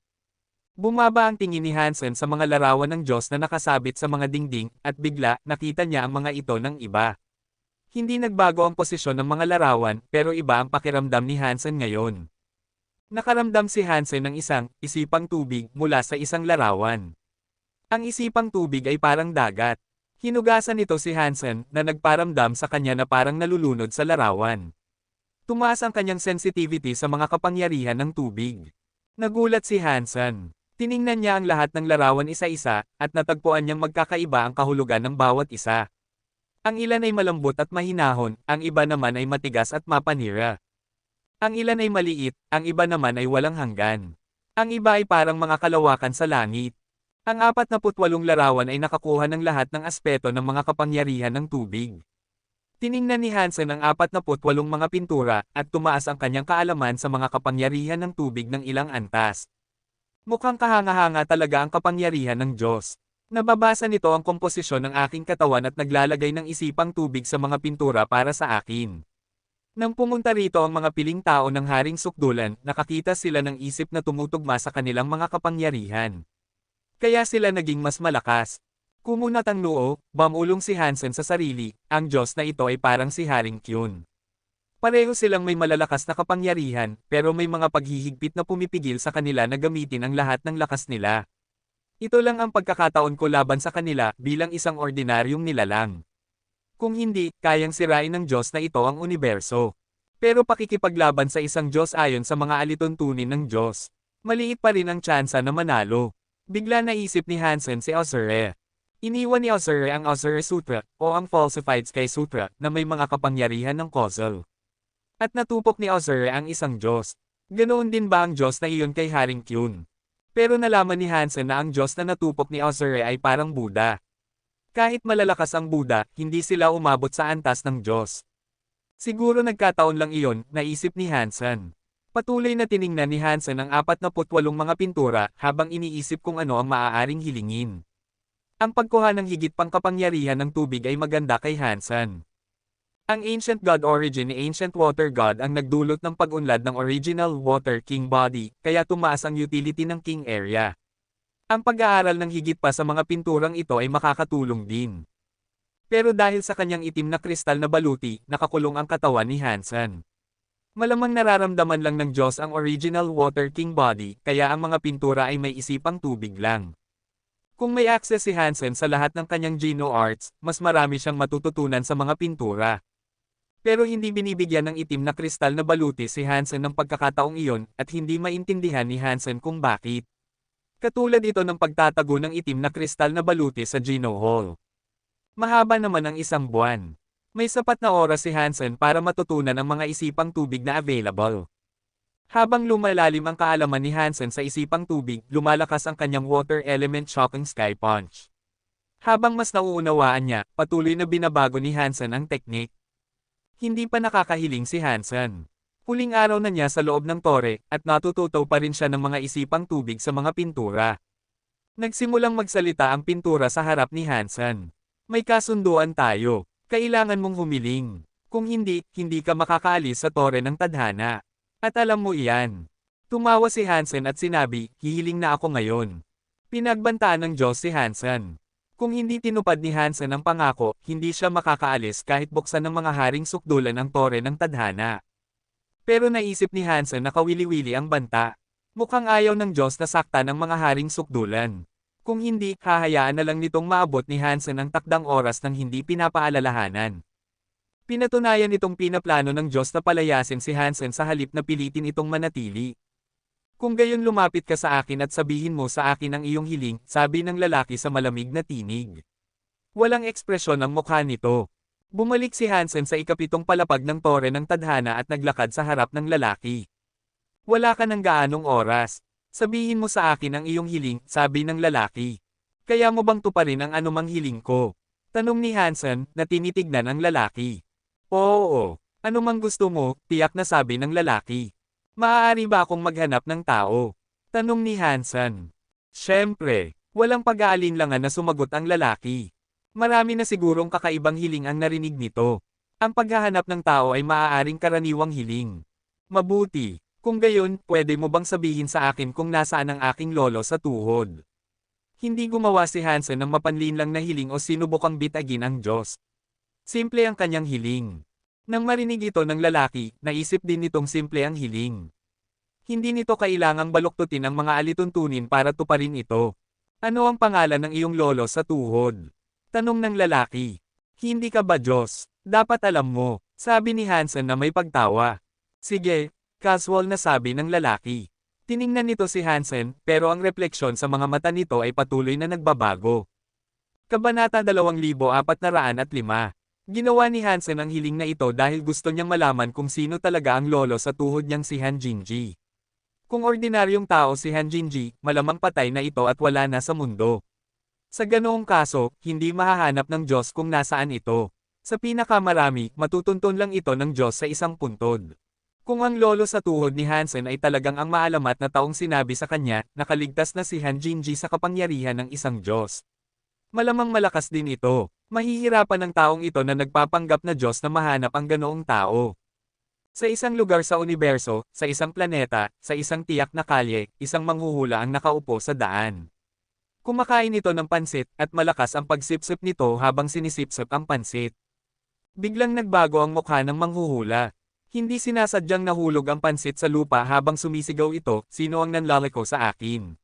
Bumaba ang tingin ni Hansen sa mga larawan ng Diyos na nakasabit sa mga dingding, at bigla, nakita niya ang mga ito ng iba. Hindi nagbago ang posisyon ng mga larawan, pero iba ang pakiramdam ni Hansen ngayon. Nakaramdam si Hansen ng isang isipang tubig mula sa isang larawan. Ang isipang tubig ay parang dagat. Hinugasan nito si Hansen na nagparamdam sa kanya na parang nalulunod sa larawan. Tumaas ang kanyang sensitivity sa mga kapangyarihan ng tubig. Nagulat si Hansen. Tiningnan niya ang lahat ng larawan isa-isa, at natagpuan niyang magkakaiba ang kahulugan ng bawat isa. Ang ilan ay malambot at mahinahon, ang iba naman ay matigas at mapanira. Ang ilan ay maliit, ang iba naman ay walang hanggan. Ang iba ay parang mga kalawakan sa langit. Ang 48 larawan ay nakakuha ng lahat ng aspeto ng mga kapangyarihan ng tubig. Tiningnan ni Hansen ang 48 mga pintura, at tumaas ang kanyang kaalaman sa mga kapangyarihan ng tubig ng ilang antas. Mukhang kahanga-hanga talaga ang kapangyarihan ng Diyos. Nababasa nito ang komposisyon ng aking katawan at naglalagay ng isipang tubig sa mga pintura para sa akin. Nang pumunta rito ang mga piling tao ng Haring Sukdulan, nakakita sila ng isip na tumutugma sa kanilang mga kapangyarihan. Kaya sila naging mas malakas. Kumunat ang noo, bumulong si Hansen sa sarili, ang Diyos na ito ay parang si Haring Kyun. Pareho silang may malalakas na kapangyarihan, pero may mga paghihigpit na pumipigil sa kanila na gamitin ang lahat ng lakas nila. Ito lang ang pagkakataon ko laban sa kanila bilang isang ordinaryong nilalang. Kung hindi, kayang sirain ng Diyos na ito ang universo. Pero pakikipaglaban sa isang Diyos ayon sa mga alituntunin ng Diyos, maliit pa rin ang tsansa na manalo. Bigla naisip ni Hansen si Osere. Iniwan ni Osere ang Osere Sutra, o ang Falsified Sky Sutra, na may mga kapangyarihan ng causal. At natupok ni Ozure ang isang Diyos. Ganoon din ba ang Diyos na iyon kay Haring Kyun? Pero nalaman ni Hansen na ang Diyos na natupok ni Ozure ay parang Buddha. Kahit malalakas ang Buddha, hindi sila umabot sa antas ng Diyos. Siguro nagkataon lang iyon, naisip ni Hansen. Patuloy na tiningnan ni Hansen ang 48 mga pintura habang iniisip kung ano ang maaaring hilingin. Ang pagkuha ng higit pang kapangyarihan ng tubig ay maganda kay Hansen. Ang Ancient God Origin ni Ancient Water God ang nagdulot ng pag-unlad ng Original Water King Body, kaya tumaas ang utility ng King Area. Ang pag-aaral ng higit pa sa mga pinturang ito ay makakatulong din. Pero dahil sa kanyang itim na kristal na baluti, nakakulong ang katawan ni Hansen. Malamang nararamdaman lang ng Diyos ang Original Water King Body, kaya ang mga pintura ay may isipang tubig lang. Kung may access si Hansen sa lahat ng kanyang Geno Arts, mas marami siyang matututunan sa mga pintura. Pero hindi binibigyan ng itim na kristal na baluti si Hansen ng pagkakataong iyon, at hindi maintindihan ni Hansen kung bakit. Katulad ito ng pagtatago ng itim na kristal na baluti sa Geno Hall. Mahaba naman ang isang buwan. May sapat na oras si Hansen para matutunan ang mga isipang tubig na available. Habang lumalalim ang kaalaman ni Hansen sa isipang tubig, lumalakas ang kanyang water element shocking sky punch. Habang mas nauunawaan niya, patuloy na binabago ni Hansen ang teknik. Hindi pa nakakahiling si Hansen. Huling araw na niya sa loob ng tore, at natututo pa rin siya ng mga isipang tubig sa mga pintura. Nagsimulang magsalita ang pintura sa harap ni Hansen. May kasunduan tayo. Kailangan mong humiling. Kung hindi, hindi ka makakaalis sa tore ng tadhana. At alam mo iyan. Tumawa si Hansen at sinabi, hihiling na ako ngayon. Pinagbantaan ng Diyos si Hansen. Kung hindi tinupad ni Hansen ang pangako, hindi siya makakaalis kahit buksan ng mga haring sukdulan ang tore ng tadhana. Pero naisip ni Hansen na kawili-wili ang banta. Mukhang ayaw ng Diyos na saktan ng mga haring sukdulan. Kung hindi, hahayaan na lang nitong maabot ni Hansen ang takdang oras ng hindi pinapaalalahanan. Pinatunayan itong pinaplano ng Diyos na palayasin si Hansen sa halip na pilitin itong manatili. Kung gayon lumapit ka sa akin at sabihin mo sa akin ang iyong hiling, sabi ng lalaki sa malamig na tinig. Walang ekspresyon ang mukha nito. Bumalik si Hansen sa ikapitong palapag ng tore ng tadhana at naglakad sa harap ng lalaki. Wala ka ng gaanong oras. Sabihin mo sa akin ang iyong hiling, sabi ng lalaki. Kaya mo bang tuparin ang anumang hiling ko? Tanong ni Hansen, na tinitignan ang lalaki. Oo. Anumang gusto mo, tiyak na sabi ng lalaki. Maaari ba akong maghanap ng tao? Tanong ni Hansen. Siyempre, walang pag-aalinlangan na sumagot ang lalaki. Marami na sigurong kakaibang hiling ang narinig nito. Ang paghahanap ng tao ay maaaring karaniwang hiling. Mabuti. Kung gayon, pwede mo bang sabihin sa akin kung nasaan ang aking lolo sa tuhod? Hindi gumawa si Hansen ng mapanlinlang na hiling o sinubukang bitagin ang Diyos. Simple ang kanyang hiling. Nang marinig ito ng lalaki, naisip din nitong simple ang hiling. Hindi nito kailangang baluktutin ang mga alituntunin para tuparin ito. Ano ang pangalan ng iyong lolo sa tuhod? Tanong ng lalaki. Hindi ka ba Diyos? Dapat alam mo, sabi ni Hansen na may pagtawa. Sige, casual na sabi ng lalaki. Tiningnan nito si Hansen, pero ang refleksyon sa mga mata nito ay patuloy na nagbabago. Kabanata 2405. Ginawa ni Hansen ang hiling na ito dahil gusto niyang malaman kung sino talaga ang lolo sa tuhod niyang si Han Jinji. Kung ordinaryong tao si Han Jinji, malamang patay na ito at wala na sa mundo. Sa ganoong kaso, hindi mahahanap ng Diyos kung nasaan ito. Sa pinakamarami, matutuntun lang ito ng Diyos sa isang puntod. Kung ang lolo sa tuhod ni Hansen ay talagang ang maalamat na taong sinabi sa kanya, nakaligtas na si Han Jinji sa kapangyarihan ng isang Diyos. Malamang malakas din ito. Mahihirapan ng taong ito na nagpapanggap na Diyos na mahanap ang ganoong tao. Sa isang lugar sa universo, sa isang planeta, sa isang tiyak na kalye, isang manghuhula ang nakaupo sa daan. Kumakain ito ng pansit, at malakas ang pagsipsip nito habang sinisipsip ang pansit. Biglang nagbago ang mukha ng manghuhula. Hindi sinasadyang nahulog ang pansit sa lupa habang sumisigaw ito, sino ang nanlaliko sa akin?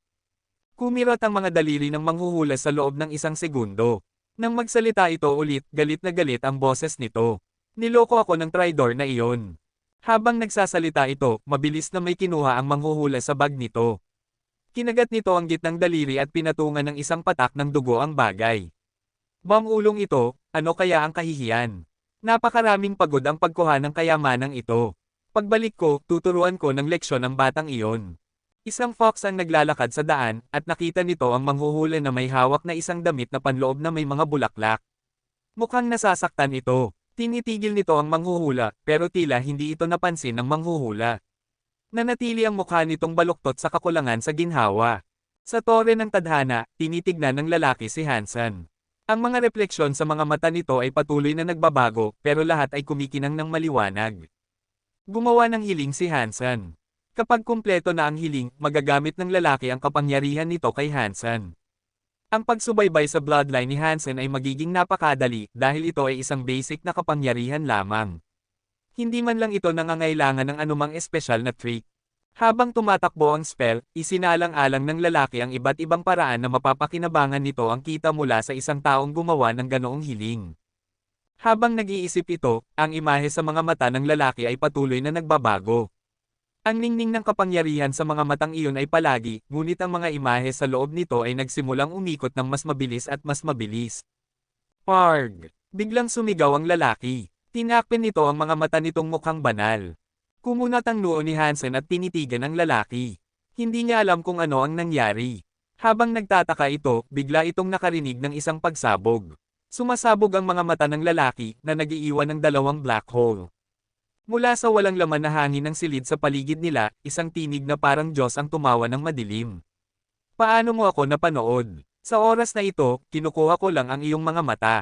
Kumirot ang mga daliri ng manghuhula sa loob ng isang segundo. Nang magsalita ito ulit, galit na galit ang boses nito. Niloko ako ng traidor na iyon. Habang nagsasalita ito, mabilis na may kinuha ang manghuhula sa bag nito. Kinagat nito ang gitnang daliri at pinatungan ng isang patak ng dugo ang bagay. Bang-ulong ito, ano kaya ang kahihiyan? Napakaraming pagod ang pagkuha ng kayamanang ito. Pagbalik ko, tuturuan ko ng leksyon ang batang iyon. Isang fox ang naglalakad sa daan, at nakita nito ang manghuhuli na may hawak na isang damit na panloob na may mga bulaklak. Mukhang nasasaktan ito. Tinitigil nito ang manghuhula, pero tila hindi ito napansin ng manghuhula. Nanatili ang mukha nitong baluktot sa kakulangan sa ginhawa. Sa tore ng tadhana, tinitignan ng lalaki si Hansen. Ang mga refleksyon sa mga mata nito ay patuloy na nagbabago, pero lahat ay kumikinang ng maliwanag. Gumawa ng hiling si Hansen. Kapag kumpleto na ang hiling, magagamit ng lalaki ang kapangyarihan nito kay Hansen. Ang pagsubaybay sa bloodline ni Hansen ay magiging napakadali dahil ito ay isang basic na kapangyarihan lamang. Hindi man lang ito nangangailangan ng anumang espesyal na trick. Habang tumatakbo ang spell, isinalang-alang ng lalaki ang iba't ibang paraan na mapapakinabangan nito ang kita mula sa isang taong gumawa ng ganoong hiling. Habang nag-iisip ito, ang imahe sa mga mata ng lalaki ay patuloy na nagbabago. Ang ningning ng kapangyarihan sa mga matang iyon ay palagi, ngunit ang mga imahe sa loob nito ay nagsimulang umikot ng mas mabilis at mas mabilis. Parg! Biglang sumigaw ang lalaki. Tinakpan nito ang mga mata nitong mukhang banal. Kumunat ang noo ni Hansen at tinitigan ang lalaki. Hindi niya alam kung ano ang nangyari. Habang nagtataka ito, bigla itong nakarinig ng isang pagsabog. Sumasabog ang mga mata ng lalaki na nagiiwan ng dalawang black hole. Mula sa walang laman na hangin ng silid sa paligid nila, isang tinig na parang Diyos ang tumawa ng madilim. Paano mo ako napanood? Sa oras na ito, kinukuha ko lang ang iyong mga mata.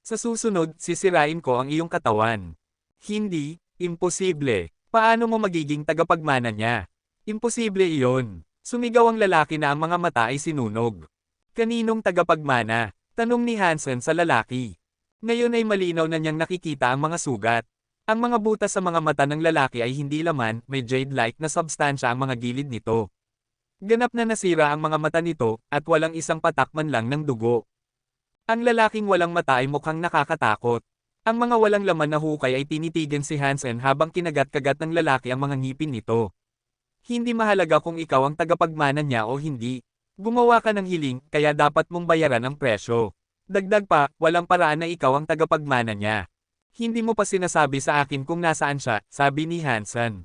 Sa susunod, sisirain ko ang iyong katawan. Hindi, imposible. Paano mo magiging tagapagmana niya? Imposible iyon. Sumigaw ang lalaki na ang mga mata ay sinunog. Kaninong tagapagmana? Tanong ni Hansen sa lalaki. Ngayon ay malinaw na niyang nakikita ang mga sugat. Ang mga butas sa mga mata ng lalaki ay hindi laman, may jade-like na substansya ang mga gilid nito. Ganap na nasira ang mga mata nito, at walang isang patak man lang ng dugo. Ang lalaking walang mata ay mukhang nakakatakot. Ang mga walang laman na hukay ay tinitigan si Hansen habang kinagat-kagat ng lalaki ang mga ngipin nito. Hindi mahalaga kung ikaw ang tagapagmana niya o hindi. Gumawa ka ng hiling, kaya dapat mong bayaran ang presyo. Dagdag pa, walang paraan na ikaw ang tagapagmana niya. Hindi mo pa sinasabi sa akin kung nasaan siya, sabi ni Hansen.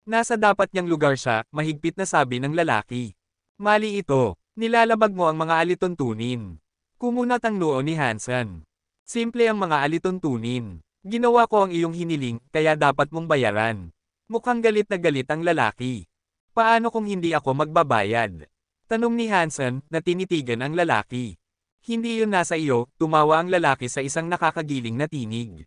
Nasa dapat niyang lugar siya, mahigpit na sabi ng lalaki. Mali ito, nilalabag mo ang mga alituntunin. Kumunat ang noo ni Hansen. Simple ang mga alituntunin. Ginawa ko ang iyong hiniling, kaya dapat mong bayaran. Mukhang galit na galit ang lalaki. Paano kung hindi ako magbabayad? Tanong ni Hansen, na tinitigan ang lalaki. Hindi yun nasa iyo, tumawa ang lalaki sa isang nakakagiling na tinig.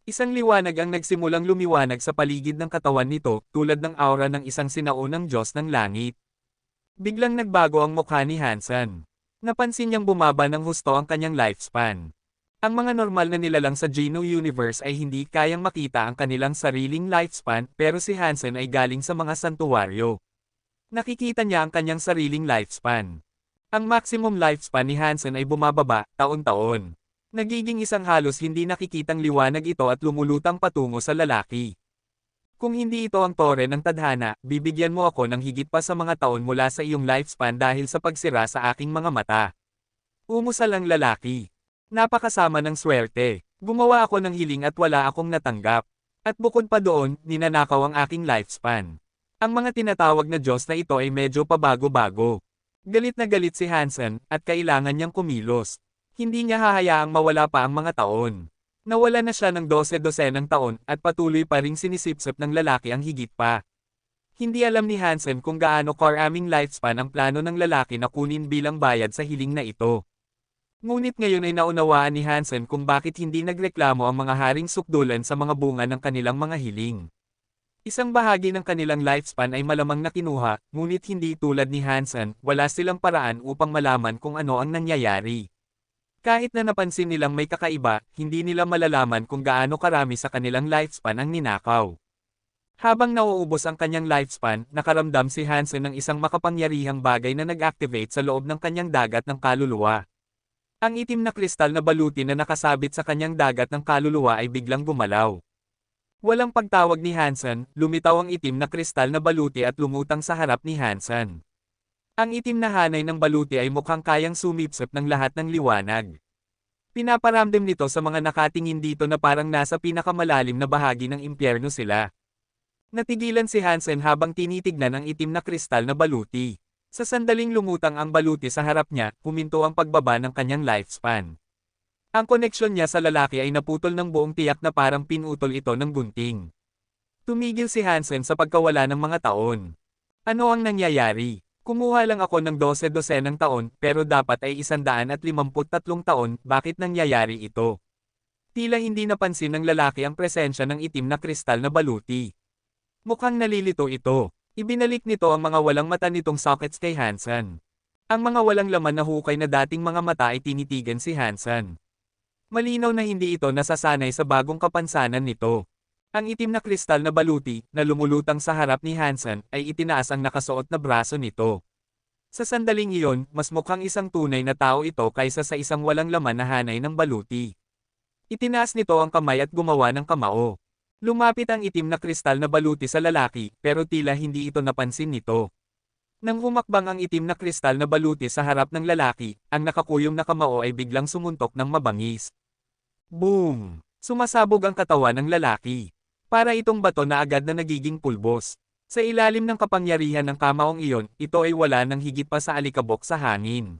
Isang liwanag ang nagsimulang lumiwanag sa paligid ng katawan nito, tulad ng aura ng isang sinaunang Diyos ng langit. Biglang nagbago ang mukha ni Hansen. Napansin niyang bumaba ng husto ang kanyang lifespan. Ang mga normal na nilalang sa Geno Universe ay hindi kayang makita ang kanilang sariling lifespan, pero si Hansen ay galing sa mga santuwaryo. Nakikita niya ang kanyang sariling lifespan. Ang maximum lifespan ni Hansen ay bumababa, taon-taon. Nagiging isang halos hindi nakikitang liwanag ito at lumulutang patungo sa lalaki. Kung hindi ito ang tore ng tadhana, bibigyan mo ako ng higit pa sa mga taon mula sa iyong lifespan dahil sa pagsira sa aking mga mata. Umusal ang lalaki. Napakasama ng swerte. Gumawa ako ng hiling at wala akong natanggap. At bukod pa doon, ninanakaw ang aking lifespan. Ang mga tinatawag na Diyos na ito ay medyo pabago-bago. Galit na galit si Hansen, at kailangan niyang kumilos. Hindi niya hahayaang mawala pa ang mga taon. Nawala na siya ng 12-12 taon, at patuloy pa ring sinisipsip ng lalaki ang higit pa. Hindi alam ni Hansen kung gaano karaming lifespan ang plano ng lalaki na kunin bilang bayad sa hiling na ito. Ngunit ngayon ay naunawaan ni Hansen kung bakit hindi nagreklamo ang mga haring sukdulan sa mga bunga ng kanilang mga hiling. Isang bahagi ng kanilang lifespan ay malamang na kinuha, ngunit hindi tulad ni Hansen, wala silang paraan upang malaman kung ano ang nangyayari. Kahit na napansin nilang may kakaiba, hindi nila malalaman kung gaano karami sa kanilang lifespan ang ninakaw. Habang nauubos ang kanyang lifespan, nakaramdam si Hansen ng isang makapangyarihang bagay na nag-activate sa loob ng kanyang dagat ng kaluluwa. Ang itim na kristal na baluti na nakasabit sa kanyang dagat ng kaluluwa ay biglang gumalaw. Walang pagtawag ni Hansen, lumitaw ang itim na kristal na baluti at lumutang sa harap ni Hansen. Ang itim na hanay ng baluti ay mukhang kayang sumipsip ng lahat ng liwanag. Pinaparamdam nito sa mga nakatingin dito na parang nasa pinakamalalim na bahagi ng impyerno sila. Natigilan si Hansen habang tinitignan ang itim na kristal na baluti. Sa sandaling lumutang ang baluti sa harap niya, huminto ang pagbaba ng kanyang lifespan. Ang koneksyon niya sa lalaki ay naputol ng buong tiyak na parang pinutol ito ng gunting. Tumigil si Hansen sa pagkawala ng mga taon. Ano ang nangyayari? Kumuha lang ako ng 12 ng taon, pero dapat ay 153 taon, bakit nangyayari ito? Tila hindi napansin ng lalaki ang presensya ng itim na kristal na baluti. Mukhang nalilito ito. Ibinalik nito ang mga walang mata nitong sockets kay Hansen. Ang mga walang laman na hukay na dating mga mata ay tinitigan si Hansen. Malinaw na hindi ito nasasanay sa bagong kapansanan nito. Ang itim na kristal na baluti, na lumulutang sa harap ni Hansen, ay itinaas ang nakasuot na braso nito. Sa sandaling iyon, mas mukhang isang tunay na tao ito kaysa sa isang walang laman na hanay ng baluti. Itinaas nito ang kamay at gumawa ng kamao. Lumapit ang itim na kristal na baluti sa lalaki, pero tila hindi ito napansin nito. Nang humakbang ang itim na kristal na baluti sa harap ng lalaki, ang nakakuyom na kamao ay biglang sumuntok ng mabangis. Boom! Sumasabog ang katawan ng lalaki. Para itong bato na agad na nagiging pulbos. Sa ilalim ng kapangyarihan ng kamaong iyon, ito ay wala nang higit pa sa alikabok sa hangin.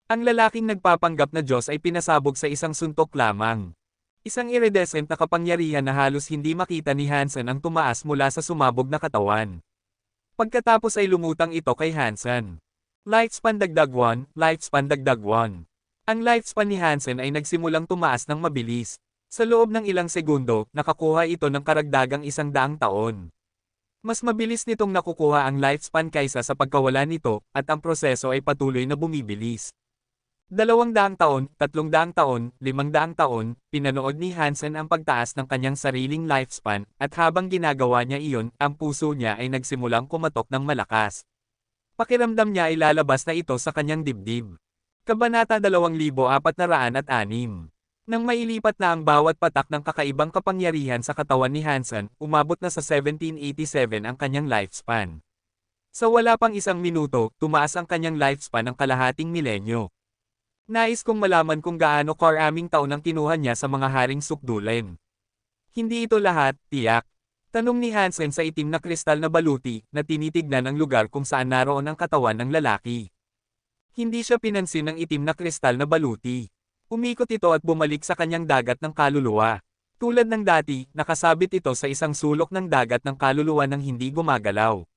Ang lalaking nagpapanggap na Diyos ay pinasabog sa isang suntok lamang. Isang iridescent na kapangyarihan na halos hindi makita ni Hansen ang tumaas mula sa sumabog na katawan. Pagkatapos ay lumutang ito kay Hansen. Lifespan dagdag 1, lifespan dagdag 1. Ang lifespan ni Hansen ay nagsimulang tumaas ng mabilis. Sa loob ng ilang segundo, nakakuha ito ng karagdagang 100 taon. Mas mabilis nitong nakukuha ang lifespan kaysa sa pagkawala nito, at ang proseso ay patuloy na bumibilis. 200 taon, 300 taon, 500 taon, pinanood ni Hansen ang pagtaas ng kanyang sariling lifespan, at habang ginagawa niya iyon, ang puso niya ay nagsimulang kumatok ng malakas. Pakiramdam niya ay lalabas na ito sa kanyang dibdib. Kabanata 2406. Nang mailipat na ang bawat patak ng kakaibang kapangyarihan sa katawan ni Hansen, umabot na sa 1787 ang kanyang lifespan. Sa wala pang isang minuto, tumaas ang kanyang lifespan ng kalahating milenyo. Nais kong malaman kung gaano karaming taon ang kinuha niya sa mga haring sukdulen. Hindi ito lahat, tiyak. Tanong ni Hansen sa itim na kristal na baluti, na tinitignan ang lugar kung saan naroon ang katawan ng lalaki. Hindi siya pinansin ng itim na kristal na baluti. Umikot ito at bumalik sa kanyang dagat ng kaluluwa. Tulad ng dati, nakasabit ito sa isang sulok ng dagat ng kaluluwa nang hindi gumagalaw.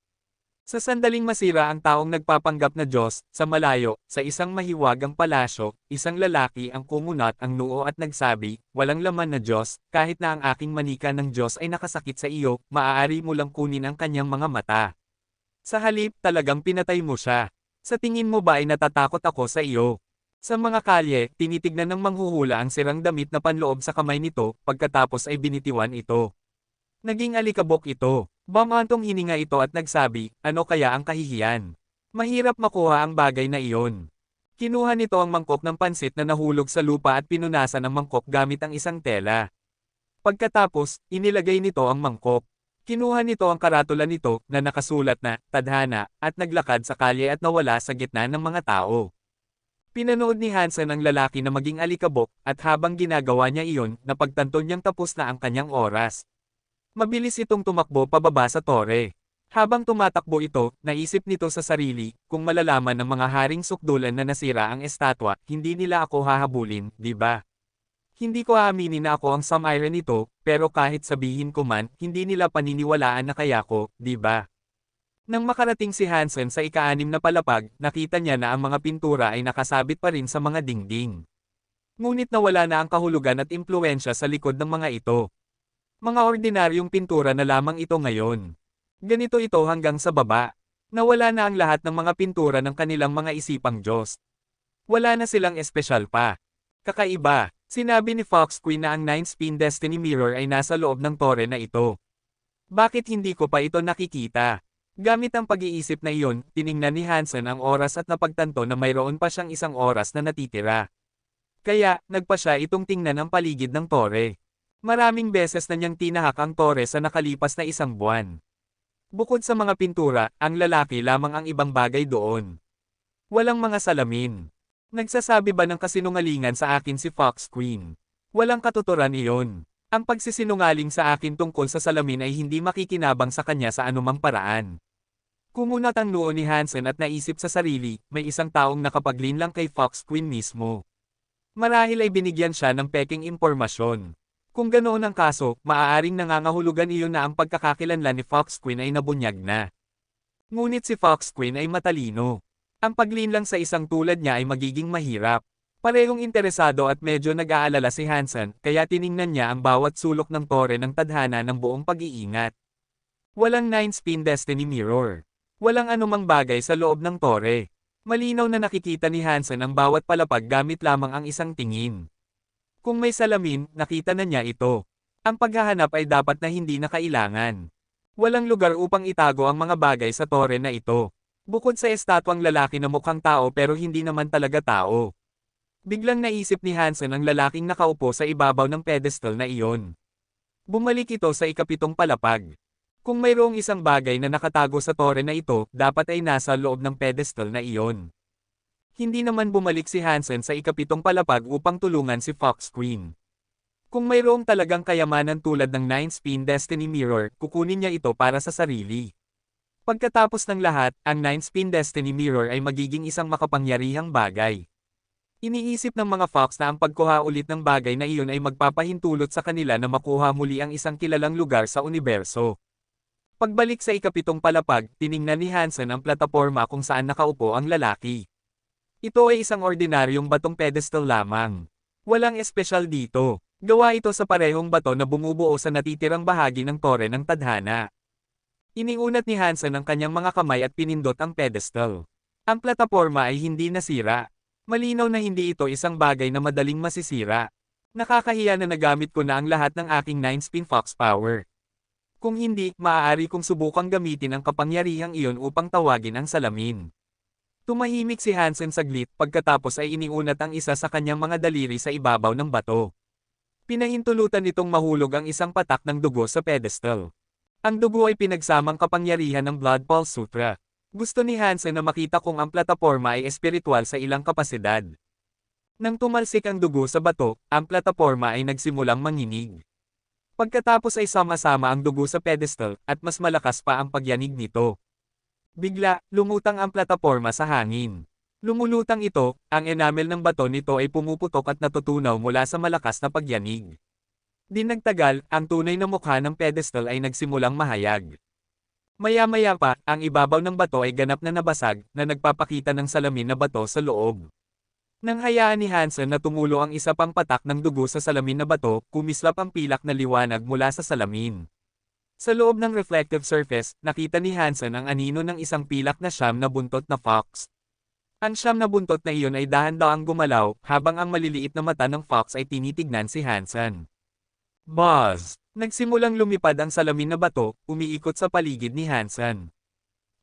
Sa sandaling masira ang taong nagpapanggap na Diyos, sa malayo, sa isang mahiwagang palasyo, isang lalaki ang kumunat ang noo at nagsabi, walang laman na Diyos, kahit na ang aking manika ng Diyos ay nakasakit sa iyo, maaari mo lang kunin ang kanyang mga mata. Sa halip, talagang pinatay mo siya. Sa tingin mo ba ay natatakot ako sa iyo? Sa mga kalye, tinitignan ng manghuhula ang sirang damit na panloob sa kamay nito, pagkatapos ay binitiwan ito. Naging alikabok ito. Bumantong hininga ito at nagsabi, ano kaya ang kahihiyan? Mahirap makuha ang bagay na iyon. Kinuha nito ang mangkok ng pansit na nahulog sa lupa at pinunasan ang mangkok gamit ang isang tela. Pagkatapos, inilagay nito ang mangkok. Kinuha nito ang karatula nito, na nakasulat na, tadhana, at naglakad sa kalye at nawala sa gitna ng mga tao. Pinanood ni Hansen ang lalaki na maging alikabok, at habang ginagawa niya iyon, napagtanto niyang tapos na ang kanyang oras. Mabilis itong tumakbo pababa sa tore. Habang tumatakbo ito, naisip nito sa sarili, kung malalaman ng mga haring sukdulan na nasira ang estatwa, hindi nila ako hahabulin, di ba? Hindi ko aaminin na ako ang sumire nito, pero kahit sabihin ko man, hindi nila paniniwalaan na kaya ko, di ba? Nang makarating si Hansen sa ika-6 na palapag, nakita niya na ang mga pintura ay nakasabit pa rin sa mga dingding. Ngunit nawala na ang kahulugan at impluwensya sa likod ng mga ito. Mga ordinaryong pintura na lamang ito ngayon. Ganito ito hanggang sa baba. Nawala na ang lahat ng mga pintura ng kanilang mga isipang Diyos. Wala na silang espesyal pa. Kakaiba, sinabi ni Fox Queen na ang 9-spin Destiny Mirror ay nasa loob ng tore na ito. Bakit hindi ko pa ito nakikita? Gamit ang pag-iisip na iyon, tiningnan ni Hansen ang oras at napagtanto na mayroon pa siyang 1 oras na natitira. Kaya, nagpa siya itong tingnan ang paligid ng tore. Maraming beses na niyang tinahak ang tore sa nakalipas na 1 buwan. Bukod sa mga pintura, ang lalaki lamang ang ibang bagay doon. Walang mga salamin. Nagsasabi ba ng kasinungalingan sa akin si Fox Queen? Walang katuturan iyon. Ang pagsisinungaling sa akin tungkol sa salamin ay hindi makikinabang sa kanya sa anumang paraan. Kumunat ang noo ni Hansen at naisip sa sarili, may isang taong nakapaglinlang kay Fox Queen mismo. Marahil ay binigyan siya ng peking impormasyon. Kung ganoon ang kaso, maaaring nangangahulugan iyon na ang pagkakakilanlan ni Fox Queen ay nabunyag na. Ngunit si Fox Queen ay matalino. Ang paglinlang sa isang tulad niya ay magiging mahirap. Parehong interesado at medyo nag-aalala si Hansen, kaya tiningnan niya ang bawat sulok ng tore ng tadhana ng buong pag-iingat. Walang 9-spin Destiny Mirror. Walang anumang bagay sa loob ng tore. Malinaw na nakikita ni Hansen ang bawat palapag gamit lamang ang isang tingin. Kung may salamin, nakita na niya ito. Ang paghahanap ay dapat na hindi na kailangan. Walang lugar upang itago ang mga bagay sa tore na ito. Bukod sa estatwang lalaki na mukhang tao pero hindi naman talaga tao. Biglang naisip ni Hansen ang lalaking nakaupo sa ibabaw ng pedestal na iyon. Bumalik ito sa ikapitong palapag. Kung mayroong isang bagay na nakatago sa tore na ito, dapat ay nasa loob ng pedestal na iyon. Hindi naman bumalik si Hansen sa ikapitong palapag upang tulungan si Fox Queen. Kung mayroong talagang kayamanan tulad ng 9-spin Destiny Mirror, kukunin niya ito para sa sarili. Pagkatapos ng lahat, ang 9-spin Destiny Mirror ay magiging isang makapangyarihang bagay. Iniisip ng mga Fox na ang pagkuha ulit ng bagay na iyon ay magpapahintulot sa kanila na makuha muli ang isang kilalang lugar sa universo. Pagbalik sa ikapitong palapag, tiningnan ni Hansen ang plataporma kung saan nakaupo ang lalaki. Ito ay isang ordinaryong batong pedestal lamang. Walang espesyal dito. Gawa ito sa parehong bato na bumubuo sa natitirang bahagi ng tore ng tadhana. Iniunat ni Hansen ang kanyang mga kamay at pinindot ang pedestal. Ang plataporma ay hindi nasira. Malinaw na hindi ito isang bagay na madaling masisira. Nakakahiya na nagamit ko na ang lahat ng aking 9-spin Fox power. Kung hindi, maaari kong subukang gamitin ang kapangyarihang iyon upang tawagin ang salamin. Tumahimik si Hansen saglit pagkatapos ay iniunat ang isa sa kanyang mga daliri sa ibabaw ng bato. Pinahintulutan nitong mahulog ang isang patak ng dugo sa pedestal. Ang dugo ay pinagsamang kapangyarihan ng Blood Pulse Sutra. Gusto ni Hansen na makita kung ang plataporma ay espiritual sa ilang kapasidad. Nang tumalsik ang dugo sa bato, ang plataporma ay nagsimulang manginig. Pagkatapos ay sama-sama ang dugo sa pedestal, at mas malakas pa ang pagyanig nito. Bigla, lumutang ang plataporma sa hangin. Lumulutang ito, ang enamel ng bato nito ay pumuputok at natutunaw mula sa malakas na pagyanig. Di nagtagal, ang tunay na mukha ng pedestal ay nagsimulang mahayag. Maya-maya pa, ang ibabaw ng bato ay ganap na nabasag, na nagpapakita ng salamin na bato sa loob. Nang hayaan ni Hansen na tumulo ang isa pang patak ng dugo sa salamin na bato, kumislap ang pilak na liwanag mula sa salamin. Sa loob ng reflective surface, nakita ni Hansen ang anino ng isang pilak na siyam na buntot na fox. Ang siyam na buntot na iyon ay dahan-daang gumalaw, habang ang maliliit na mata ng fox ay tinitignan si Hansen. Buzz! Nagsimulang lumipad ang salamin na bato, umiikot sa paligid ni Hansen.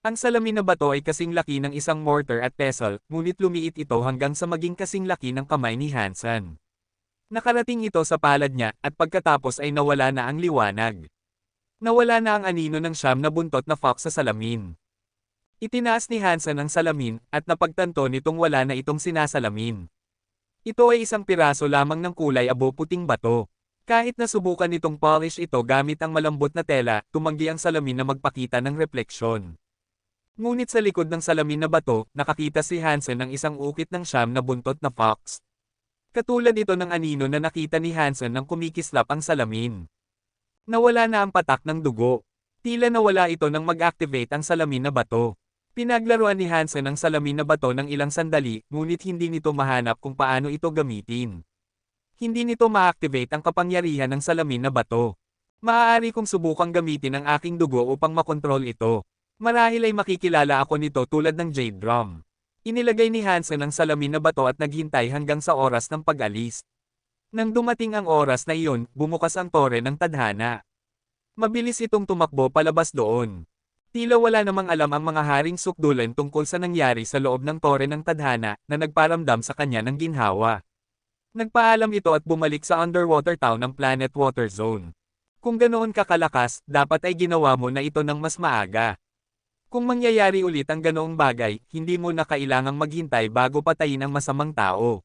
Ang salamin na bato ay kasing laki ng isang mortar at pestle, ngunit lumiit ito hanggang sa maging kasing laki ng kamay ni Hansen. Nakarating ito sa palad niya, at pagkatapos ay nawala na ang liwanag. Nawala na ang anino ng siyam na buntot na fox sa salamin. Itinaas ni Hansen ang salamin, at napagtanto nitong wala na itong sinasalamin. Ito ay isang piraso lamang ng kulay abo-puting bato. Kahit nasubukan nitong polish ito gamit ang malambot na tela, tumanggi ang salamin na magpakita ng refleksyon. Ngunit sa likod ng salamin na bato, nakakita si Hansen ng isang ukit ng siyam na buntot na fox. Katulad ito ng anino na nakita ni Hansen nang kumikislap ang salamin. Nawala na ang patak ng dugo. Tila nawala ito nang mag-activate ang salamin na bato. Pinaglaruan ni Hansen ang salamin na bato ng ilang sandali, ngunit hindi nito mahanap kung paano ito gamitin. Hindi nito ma-activate ang kapangyarihan ng salamin na bato. Maaari kong subukang gamitin ang aking dugo upang makontrol ito. Marahil ay makikilala ako nito tulad ng Jade Drum. Inilagay ni Hansen ang salamin na bato at naghintay hanggang sa oras ng pag-alis. Nang dumating ang oras na iyon, bumukas ang tore ng tadhana. Mabilis itong tumakbo palabas doon. Tila wala namang alam ang mga haring sukdulan tungkol sa nangyari sa loob ng tore ng tadhana na nagparamdam sa kanya ng ginhawa. Nagpaalam ito at bumalik sa underwater town ng Planet Water Zone. Kung ganoon kakalakas, dapat ay ginawa mo na ito ng mas maaga. Kung mangyayari ulit ang ganoong bagay, hindi mo na kailangang maghintay bago patayin ang masamang tao.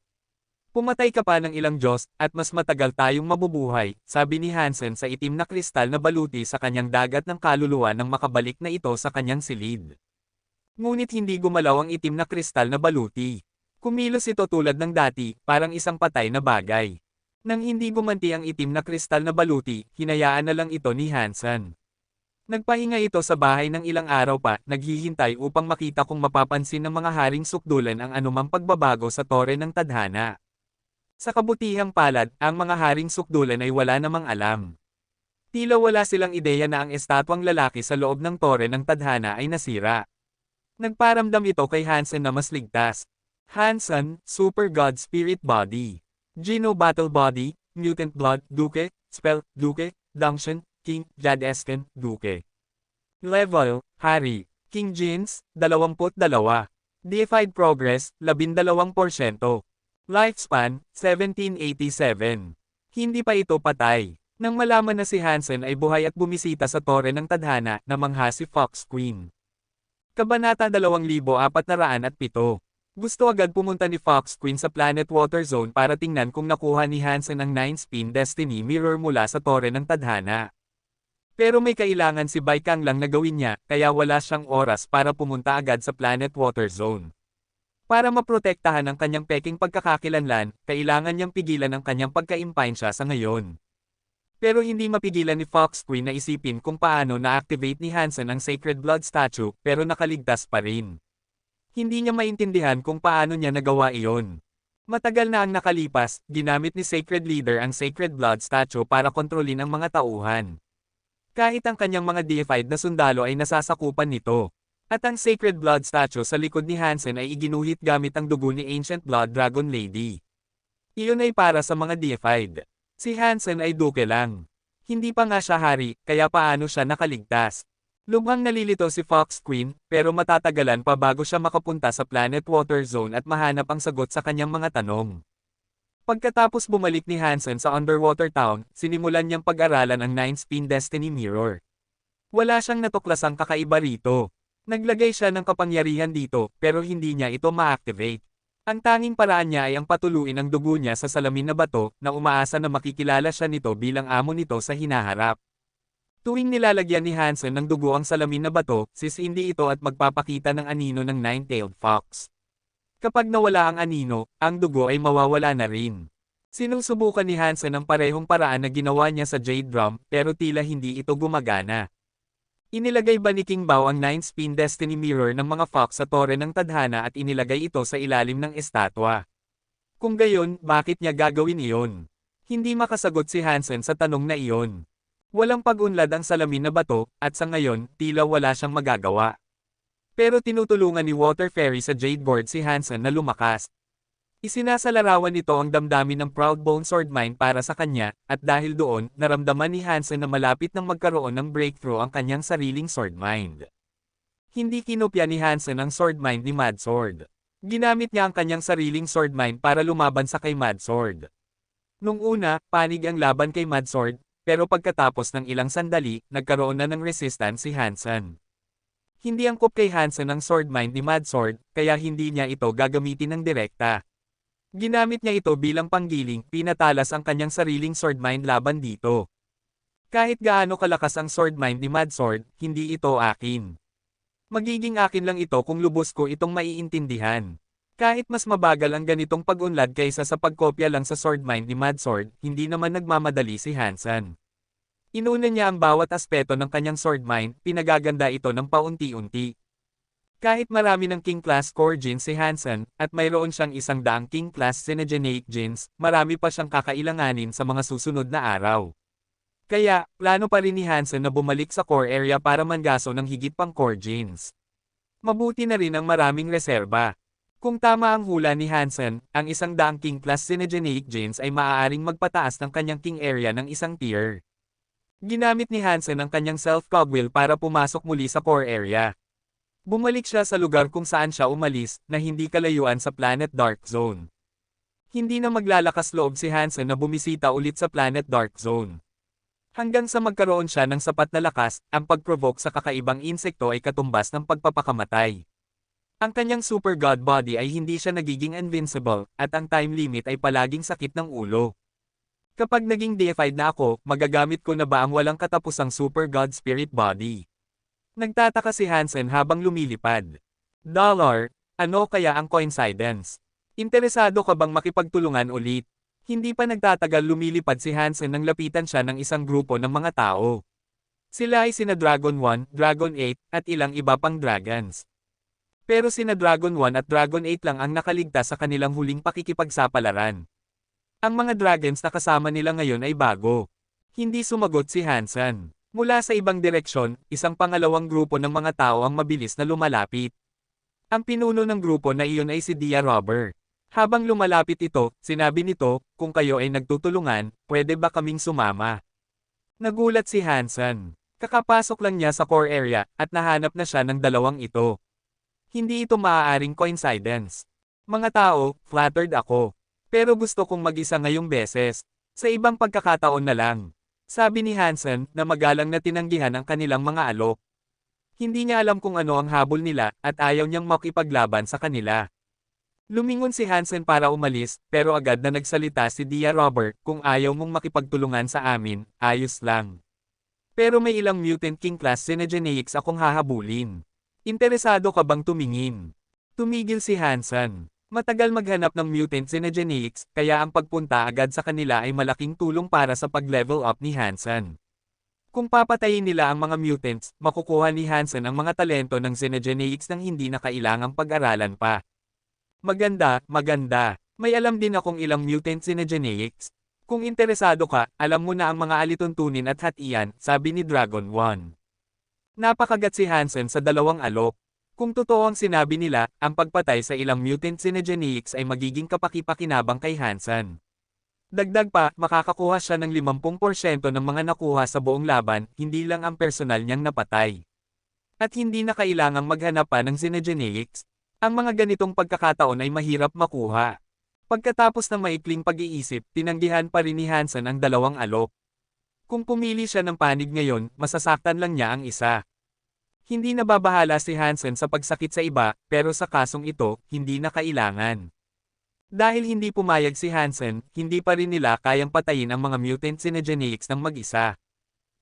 Pumatay ka pa ng ilang Diyos, at mas matagal tayong mabubuhay, sabi ni Hansen sa itim na kristal na baluti sa kanyang dagat ng kaluluwa nang makabalik na ito sa kanyang silid. Ngunit hindi gumalaw ang itim na kristal na baluti. Kumilos ito tulad ng dati, parang isang patay na bagay. Nang hindi gumanti ang itim na kristal na baluti, hinayaan na lang ito ni Hansen. Nagpahinga ito sa bahay ng ilang araw pa, naghihintay upang makita kung mapapansin ng mga haring sukdulan ang anumang pagbabago sa tore ng tadhana. Sa kabutihang palad, ang mga haring sukdulan ay wala namang alam. Tila wala silang ideya na ang estatwang lalaki sa loob ng tore ng tadhana ay nasira. Nagparamdam ito kay Hansen na mas ligtas. Hansen, Super God Spirit Body. Geno Battle Body, Mutant Blood, Duke, Spell, Duke, Dunction, King, Jadesken, Duke. Level, Hari, King Jeans, 22. Deified Progress, 12%. Lifespan, 1787. Hindi pa ito patay. Nang malaman na si Hansen ay buhay at bumisita sa tore ng tadhana, namangha si Fox Queen. Kabanata 2407. Gusto agad pumunta ni Fox Queen sa Planet Water Zone para tingnan kung nakuha ni Hansen ang 9-spin Destiny Mirror mula sa tore ng tadhana. Pero may kailangan si Baikang lang na gawin niya, kaya wala siyang oras para pumunta agad sa Planet Water Zone. Para maprotektahan ang kanyang peking pagkakakilanlan, kailangan niyang pigilan ang kanyang pagka-impainsya sa ngayon. Pero hindi mapigilan ni Fox Queen na isipin kung paano na-activate ni Hansen ang Sacred Blood Statue, pero nakaligtas pa rin. Hindi niya maintindihan kung paano niya nagawa iyon. Matagal na ang nakalipas, ginamit ni Sacred Leader ang Sacred Blood Statue para kontrolin ang mga tauhan. Kahit ang kanyang mga deified na sundalo ay nasasakupan nito. At ang Sacred Blood Statue sa likod ni Hansen ay iginuhit gamit ang dugo ni Ancient Blood Dragon Lady. Iyon ay para sa mga deified. Si Hansen ay duke lang. Hindi pa nga siya hari, kaya paano siya nakaligtas? Lubhang nalilito si Fox Queen, pero matatagalan pa bago siya makapunta sa Planet Water Zone at mahanap ang sagot sa kanyang mga tanong. Pagkatapos bumalik ni Hansen sa Underwater Town, sinimulan niyang pag-aralan ang 9-spin Destiny Mirror. Wala siyang natuklasang kakaiba rito. Naglagay siya ng kapangyarihan dito, pero hindi niya ito ma-activate. Ang tanging paraan niya ay ang patuluin ang dugo niya sa salamin na bato, na umaasa na makikilala siya nito bilang amo nito sa hinaharap. Tuwing nilalagyan ni Hansen ng dugo ang salamin na bato, sisindi ito at magpapakita ng anino ng Nine-Tailed Fox. Kapag nawala ang anino, ang dugo ay mawawala na rin. Sinusubukan ni Hansen ang parehong paraan na ginawa niya sa Jade Drum, pero tila hindi ito gumagana. Inilagay ba ni King Bao ang 9-spin Destiny Mirror ng mga Fox sa tore ng tadhana at inilagay ito sa ilalim ng estatwa? Kung gayon, bakit niya gagawin iyon? Hindi makasagot si Hansen sa tanong na iyon. Walang pag-unlad ang salamin na bato, at sa ngayon, tila wala siyang magagawa. Pero tinutulungan ni Water Fairy sa Jade Board si Hansen na lumakas. Isinasalarawan nito ang damdamin ng Proudbone Swordmind para sa kanya, at dahil doon, naramdaman ni Hansen na malapit nang magkaroon ng breakthrough ang kanyang sariling Swordmind. Hindi kinopya ni Hansen ang Swordmind ni Mad Sword. Ginamit niya ang kanyang sariling Swordmind para lumaban sa kay Mad Sword. Nung una, panig ang laban kay Mad Sword, pero pagkatapos ng ilang sandali, nagkaroon na ng resistance si Hansen. Hindi angkop kay Hansen ang Swordmind ni Mad Sword, kaya hindi niya ito gagamitin ng direkta. Ginamit niya ito bilang panggiling, pinatalas ang kanyang sariling Swordmind laban dito. Kahit gaano kalakas ang Swordmind ni Mad Sword, hindi ito akin. Magiging akin lang ito kung lubos ko itong maiintindihan. Kahit mas mabagal ang ganitong pag-unlad kaysa sa pagkopya lang sa Swordmind ni Mad Sword, hindi naman nagmamadali si Hansen. Inuna niya ang bawat aspeto ng kanyang Swordmind, pinagaganda ito ng paunti-unti. Kahit marami ng King Class Core Genes si Hansen, at mayroon siyang 100 King Class Synergeneic Genes, marami pa siyang kakailanganin sa mga susunod na araw. Kaya, plano pa rin ni Hansen na bumalik sa core area para mangaso ng higit pang Core Genes. Mabuti na rin ang maraming reserba. Kung tama ang hula ni Hansen, ang 100 King Class Synergeneic Genes ay maaaring magpataas ng kanyang King Area ng isang tier. Ginamit ni Hansen ang kanyang self-cogwheel para pumasok muli sa core area. Bumalik siya sa lugar kung saan siya umalis, na hindi kalayuan sa Planet Dark Zone. Hindi na maglalakas loob si Hansen na bumisita ulit sa Planet Dark Zone. Hanggang sa magkaroon siya ng sapat na lakas, ang pag-provoke sa kakaibang insekto ay katumbas ng pagpapakamatay. Ang kanyang super god body ay hindi siya nagiging invincible, at ang time limit ay palaging sakit ng ulo. Kapag naging deified na ako, magagamit ko na ba ang walang katapusang super god spirit body? Nagtataka si Hansen habang lumilipad. Dollar, ano kaya ang coincidence? Interesado ka bang makipagtulungan ulit? Hindi pa nagtatagal lumilipad si Hansen nang lapitan siya ng isang grupo ng mga tao. Sila ay sina Dragon 1, Dragon 8, at ilang iba pang dragons. Pero sina Dragon 1 at Dragon 8 lang ang nakaligtas sa kanilang huling pakikipagsapalaran. Ang mga dragons na kasama nila ngayon ay bago. Hindi sumagot si Hansen. Mula sa ibang direksyon, isang pangalawang grupo ng mga tao ang mabilis na lumalapit. Ang pinuno ng grupo na iyon ay si Dia Robber. Habang lumalapit ito, sinabi nito, kung kayo ay nagtutulungan, pwede ba kaming sumama? Nagulat si Hansen. Kakapasok lang niya sa core area, at nahanap na siya ng dalawang ito. Hindi ito maaaring coincidence. Mga tao, flattered ako. Pero gusto kong mag-isa ngayong beses. Sa ibang pagkakataon na lang. Sabi ni Hansen na magalang na tinanggihan ang kanilang mga alok. Hindi niya alam kung ano ang habol nila at ayaw niyang makipaglaban sa kanila. Lumingon si Hansen para umalis, pero agad na nagsalita si Dia Robber, kung ayaw mong makipagtulungan sa amin, ayos lang. Pero may ilang mutant king class Xenogeneics akong hahabulin. Interesado ka bang tumingin? Tumigil si Hansen. Matagal maghanap ng mutant Xenogeneics, kaya ang pagpunta agad sa kanila ay malaking tulong para sa pag-level up ni Hansen. Kung papatayin nila ang mga mutants, makukuha ni Hansen ang mga talento ng Xenogeneics nang hindi na kailangang pag-aralan pa. Maganda, maganda. May alam din akong ilang mutant Xenogeneics. Kung interesado ka, alam mo na ang mga alituntunin at hatian, sabi ni Dragon 1. Napakagat si Hansen sa dalawang alok. Kung totoo ang sinabi nila, ang pagpatay sa ilang mutant Xenogeneics ay magiging kapaki-pakinabang kay Hansen. Dagdag pa, makakakuha siya ng 50% ng mga nakuha sa buong laban, hindi lang ang personal niyang napatay. At hindi na kailangang maghanap pa ng Xenogeneics. Ang mga ganitong pagkakataon ay mahirap makuha. Pagkatapos ng maikling pag-iisip, tinanggihan pa rin ni Hansen ang dalawang alok. Kung pumili siya ng panig ngayon, masasaktan lang niya ang isa. Hindi nababahala si Hansen sa pagsakit sa iba, pero sa kasong ito, hindi na kailangan. Dahil hindi pumayag si Hansen, hindi pa rin nila kayang patayin ang mga mutant Xenogeneics ng mag-isa.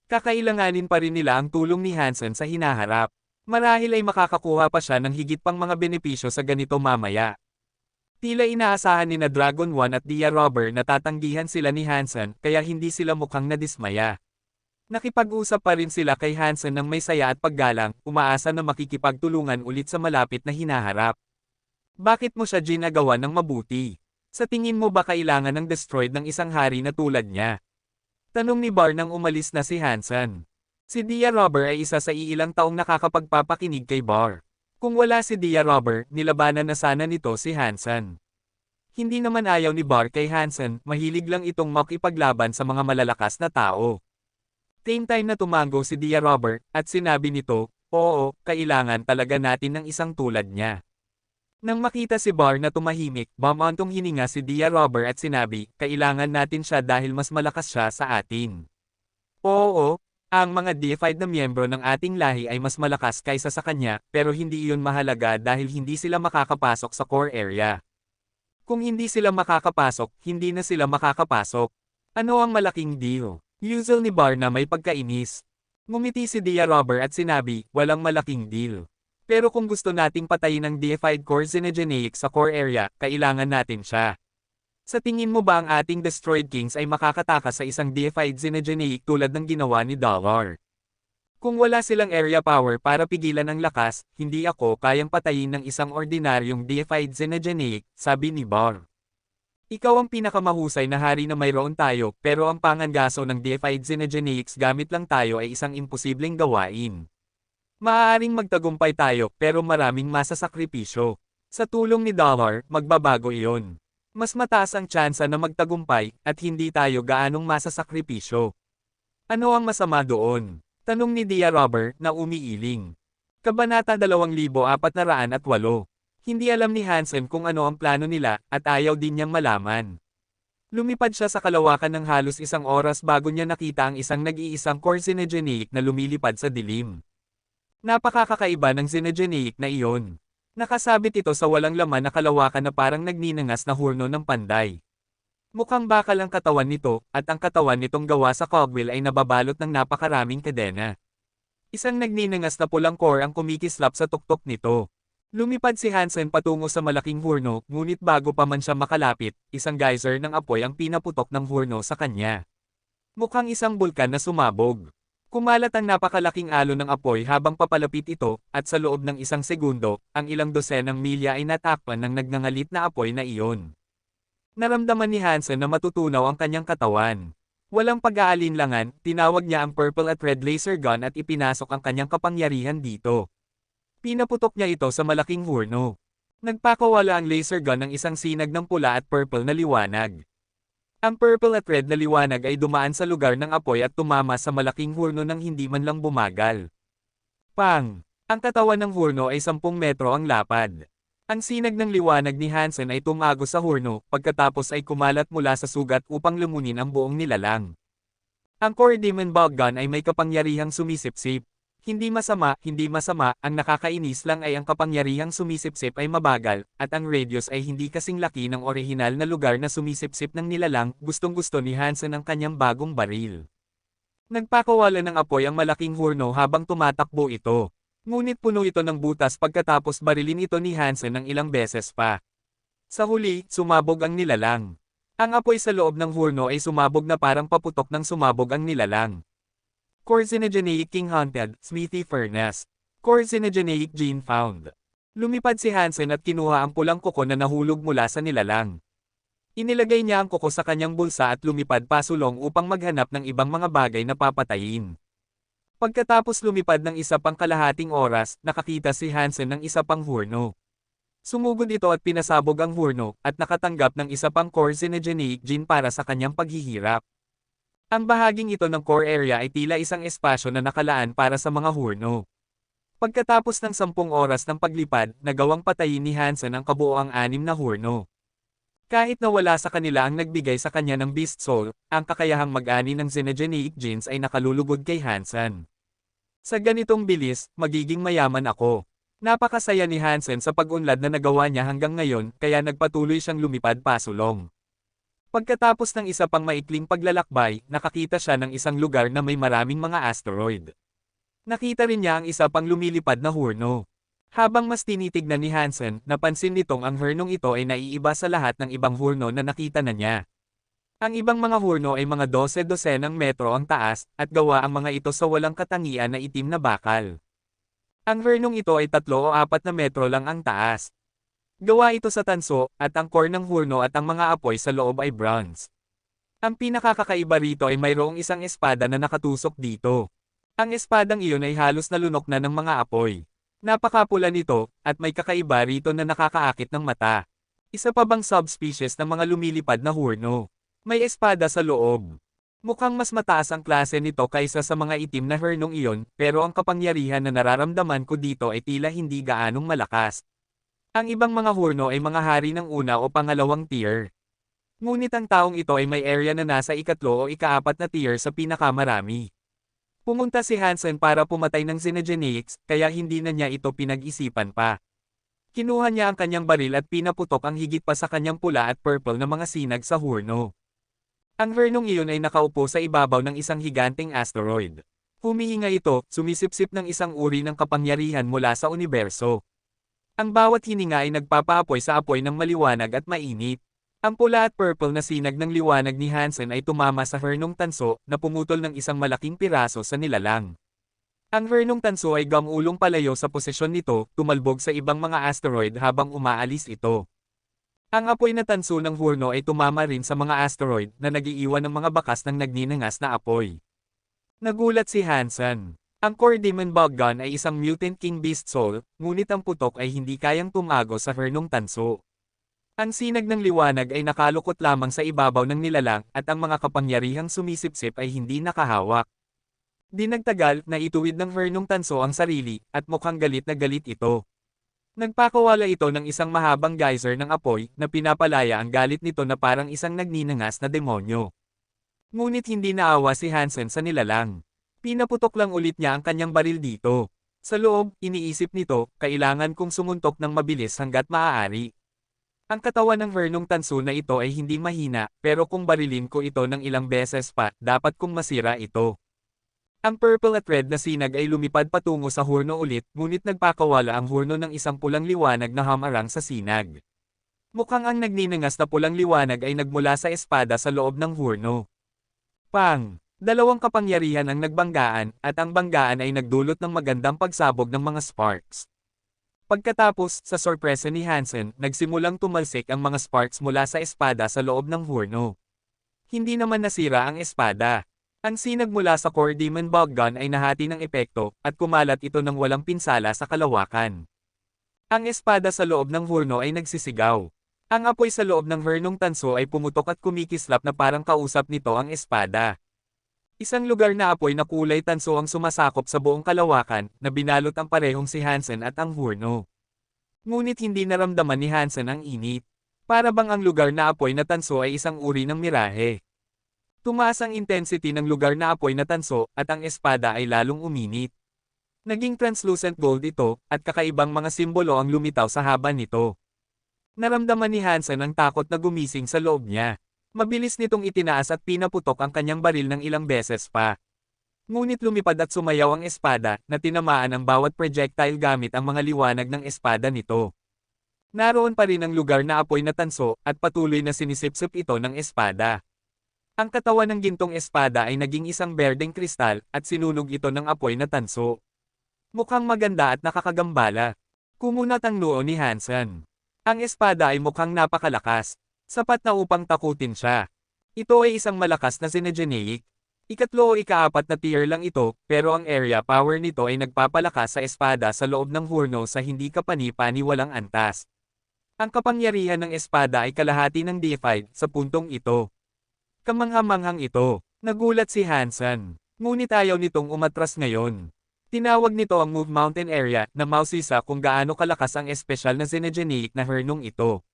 Kakailanganin pa rin nila ang tulong ni Hansen sa hinaharap. Marahil ay makakakuha pa siya ng higit pang mga benepisyo sa ganito mamaya. Tila inaasahan ni na Dragon 1 at Dia Robber na tatanggihan sila ni Hansen, kaya hindi sila mukhang nadismaya. Nakipag-usap pa rin sila kay Hansen ng may saya at paggalang, umaasa na makikipagtulungan ulit sa malapit na hinaharap. Bakit mo siya ginagawa ng mabuti? Sa tingin mo ba kailangan ng destroyed ng isang hari na tulad niya? Tanong ni Bar nang umalis na si Hansen. Si Dia Robber ay isa sa iilang taong nakakapagpapakinig kay Bar. Kung wala si Dia Robber, nilabanan na sana nito si Hansen. Hindi naman ayaw ni Bar kay Hansen, mahilig lang itong makipaglaban sa mga malalakas na tao. Same time na tumango si Dia Robber, at sinabi nito, oo, kailangan talaga natin ng isang tulad niya. Nang makita si Bar na tumahimik, bumantong hininga si Dia Robber at sinabi, kailangan natin siya dahil mas malakas siya sa atin. Oo, ang mga deified na miyembro ng ating lahi ay mas malakas kaysa sa kanya, pero hindi iyon mahalaga dahil hindi sila makakapasok sa core area. Kung hindi sila makakapasok, hindi na sila makakapasok. Ano ang malaking deal? Usual ni Bar na may pagkainis. Ngumiti si Dia Robber at sinabi, walang malaking deal. Pero kung gusto nating patayin ang deified core Xenogeneics sa core area, kailangan natin siya. Sa tingin mo ba ang ating Destroyed Kings ay makakatakas sa isang deified Xenogeneic tulad ng ginawa ni Dollar? Kung wala silang area power para pigilan ang lakas, hindi ako kayang patayin ng isang ordinaryong deified Xenogeneic, sabi ni Bar. Ikaw ang pinakamahusay na hari na mayroon tayo, pero ang pangangaso ng deified Xenogeneics gamit lang tayo ay isang imposibleng gawain. Maaaring magtagumpay tayo, pero maraming masasakripisyo. Sa tulong ni Dollar, magbabago iyon. Mas mataas ang tsansa na magtagumpay, at hindi tayo gaanong masasakripisyo. Ano ang masama doon? Tanong ni Dia Robber, na umiiling. Kabanata 2408. Hindi alam ni Hansen kung ano ang plano nila, at ayaw din niyang malaman. Lumipad siya sa kalawakan ng halos isang oras bago niya nakita ang isang nag-iisang core Xenogeneic na lumilipad sa dilim. Napakakakaiba ng Xenogeneic na iyon. Nakasabit ito sa walang laman na kalawakan na parang nagninangas na hurno ng panday. Mukhang bakal ang katawan nito, at ang katawan nitong gawa sa cogwheel ay nababalot ng napakaraming kadena. Isang nagninangas na pulang core ang kumikislap sa tuktok nito. Lumipad si Hansen patungo sa malaking hurno, ngunit bago pa man siya makalapit, isang geyser ng apoy ang pinaputok ng hurno sa kanya. Mukhang isang bulkan na sumabog. Kumalat ang napakalaking alon ng apoy habang papalapit ito, at sa loob ng isang segundo, ang ilang dosenang milya ay natakpan ng nagngangalit na apoy na iyon. Naramdaman ni Hansen na matutunaw ang kanyang katawan. Walang pag-aalinlangan, tinawag niya ang purple at red laser gun at ipinasok ang kanyang kapangyarihan dito. Pinaputok niya ito sa malaking hurno. Nagpakawala ang laser gun ng isang sinag ng pula at purple na liwanag. Ang purple at red na liwanag ay dumaan sa lugar ng apoy at tumama sa malaking hurno nang hindi man lang bumagal. Pang! Ang katawan ng hurno ay 10 metro ang lapad. Ang sinag ng liwanag ni Hansen ay tumago sa hurno, pagkatapos ay kumalat mula sa sugat upang lumunin ang buong nilalang. Ang core demon bog gun ay may kapangyarihang sumisipsip. Hindi masama, ang nakakainis lang ay ang kapangyarihang sumisipsip ay mabagal, at ang radius ay hindi kasing laki ng orihinal na lugar na sumisipsip ng nilalang, gustong-gusto ni Hansen ang kanyang bagong baril. Nagpakawala ng apoy ang malaking hurno habang tumatakbo ito. Ngunit puno ito ng butas pagkatapos barilin ito ni Hansen ng ilang beses pa. Sa huli, sumabog ang nilalang. Ang apoy sa loob ng hurno ay sumabog na parang paputok ng sumabog ang nilalang. Carcinogenic King Haunted, Smithy Furnace. Carcinogenic Gene Found. Lumipad si Hansen at kinuha ang pulang kuko na nahulog mula sa nilalang. Inilagay niya ang kuko sa kanyang bulsa at lumipad pasulong upang maghanap ng ibang mga bagay na papatayin. Pagkatapos lumipad ng isa pang kalahating oras, nakakita si Hansen ng isa pang hurno. Sumugod ito at pinasabog ang hurno, at nakatanggap ng isa pang carcinogenic gene para sa kanyang paghihirap. Ang bahaging ito ng core area ay tila isang espasyo na nakalaan para sa mga hurno. Pagkatapos ng 10 oras ng paglipad, nagawang patayin ni Hansen ang kabuoang 6 na hurno. Kahit na wala sa kanila ang nagbigay sa kanya ng Beast Soul, ang kakayahang mag-ani ng xenogenic genes ay nakalulugod kay Hansen. Sa ganitong bilis, magiging mayaman ako. Napakasaya ni Hansen sa pag-unlad na nagawa niya hanggang ngayon, kaya nagpatuloy siyang lumipad pasulong. Pagkatapos ng isa pang maikling paglalakbay, nakakita siya ng isang lugar na may maraming mga asteroid. Nakita rin niya ang isa pang lumilipad na hurno. Habang mas tinitignan ni Hansen, napansin nitong ang hurnong ito ay naiiba sa lahat ng ibang hurno na nakita na niya. Ang ibang mga hurno ay mga 12-dosenang metro ang taas, at gawa ang mga ito sa walang katangian na itim na bakal. Ang hurnong ito ay 3 o 4 na metro lang ang taas. Gawa ito sa tanso, at ang core ng hurno at ang mga apoy sa loob ay bronze. Ang pinakakakaiba rito ay mayroong isang espada na nakatusok dito. Ang espadang iyon ay halos nalunok na ng mga apoy. Napakapula nito, at may kakaiba rito na nakakaakit ng mata. Isa pa bang subspecies ng mga lumilipad na hurno? May espada sa loob. Mukhang mas mataas ang klase nito kaysa sa mga itim na hurnong iyon, pero ang kapangyarihan na nararamdaman ko dito ay tila hindi gaanong malakas. Ang ibang mga hurno ay mga hari ng una o pangalawang tier. Ngunit ang taong ito ay may area na nasa ikatlo o ika-4 na tier sa pinakamarami. Pumunta si Hansen para pumatay ng xenogeneics, kaya hindi na niya ito pinag-isipan pa. Kinuha niya ang kanyang baril at pinaputok ang higit pa sa kanyang pula at purple na mga sinag sa hurno. Ang hurnong iyon ay nakaupo sa ibabaw ng isang higanteng asteroid. Humihinga ito, sumisipsip ng isang uri ng kapangyarihan mula sa universo. Ang bawat hininga ay nagpapaapoy sa apoy ng maliwanag at mainit. Ang pula at purple na sinag ng liwanag ni Hansen ay tumama sa hurnong tanso, na pumutol ng isang malaking piraso sa nilalang. Ang hurnong tanso ay gamulong palayo sa posisyon nito, tumalbog sa ibang mga asteroid habang umaalis ito. Ang apoy na tanso ng hurno ay tumama rin sa mga asteroid na nagiiwan ng mga bakas ng nagninangas na apoy. Nagulat si Hansen. Ang core demon bog gun ay isang mutant king beast soul, ngunit ang putok ay hindi kayang tumago sa hurnong tanso. Ang sinag ng liwanag ay nakalukot lamang sa ibabaw ng nilalang, at ang mga kapangyarihang sumisipsip ay hindi nakahawak. Di nagtagal, naituwid ng hurnong tanso ang sarili, at mukhang galit na galit ito. Nagpakawala ito ng isang mahabang geyser ng apoy, na pinapalaya ang galit nito na parang isang nagninangas na demonyo. Ngunit hindi naawa si Hansen sa nilalang. Pinaputok lang ulit niya ang kanyang baril dito. Sa loob, iniisip nito, kailangan kong sumuntok ng mabilis hanggat maaari. Ang katawan ng Vernong tanso na ito ay hindi mahina, pero kung barilin ko ito ng ilang beses pa, dapat kong masira ito. Ang purple at red na sinag ay lumipad patungo sa hurno ulit, ngunit nagpakawala ang hurno ng isang pulang liwanag na hamarang sa sinag. Mukhang ang nagninangas na pulang liwanag ay nagmula sa espada sa loob ng hurno. Pang! Dalawang kapangyarihan ang nagbanggaan, at ang banggaan ay nagdulot ng magandang pagsabog ng mga sparks. Pagkatapos, sa sorpresa ni Hansen, nagsimulang tumalsik ang mga sparks mula sa espada sa loob ng hurno. Hindi naman nasira ang espada. Ang sinag mula sa core demon bog gun ay nahati ng epekto, at kumalat ito ng walang pinsala sa kalawakan. Ang espada sa loob ng hurno ay nagsisigaw. Ang apoy sa loob ng Vernong tanso ay pumutok at kumikislap na parang kausap nito ang espada. Isang lugar na apoy na kulay tanso ang sumasakop sa buong kalawakan, na binalot ang parehong si Hansen at ang hurno. Ngunit hindi naramdaman ni Hansen ang init. Para bang ang lugar na apoy na tanso ay isang uri ng mirahe. Tumaas ang intensity ng lugar na apoy na tanso, at ang espada ay lalong uminit. Naging translucent gold ito, at kakaibang mga simbolo ang lumitaw sa haba nito. Naramdaman ni Hansen ang takot na gumising sa loob niya. Mabilis nitong itinaas at pinaputok ang kanyang baril ng ilang beses pa. Ngunit lumipad at sumayaw ang espada, na tinamaan ang bawat projectile gamit ang mga liwanag ng espada nito. Naroon pa rin ang lugar na apoy na tanso, at patuloy na sinisipsip ito ng espada. Ang katawan ng gintong espada ay naging isang berdeng kristal, at sinunog ito ng apoy na tanso. Mukhang maganda at nakakagambala. Kumunat ang noo ni Hansen. Ang espada ay mukhang napakalakas. Sapat na upang takutin siya. Ito ay isang malakas na Synergeneic. Ikatlo o ikaapat na tier lang ito, pero ang area power nito ay nagpapalakas sa espada sa loob ng hurno sa hindi kapani-pani walang antas. Ang kapangyarihan ng espada ay kalahati ng deified sa puntong ito. Kamangha-manghang ito. Nagulat si Hansen. Ngunit ayaw nitong umatras ngayon. Tinawag nito ang Move Mountain Area na mausisa kung gaano kalakas ang espesyal na Synergeneic na hurnong ito.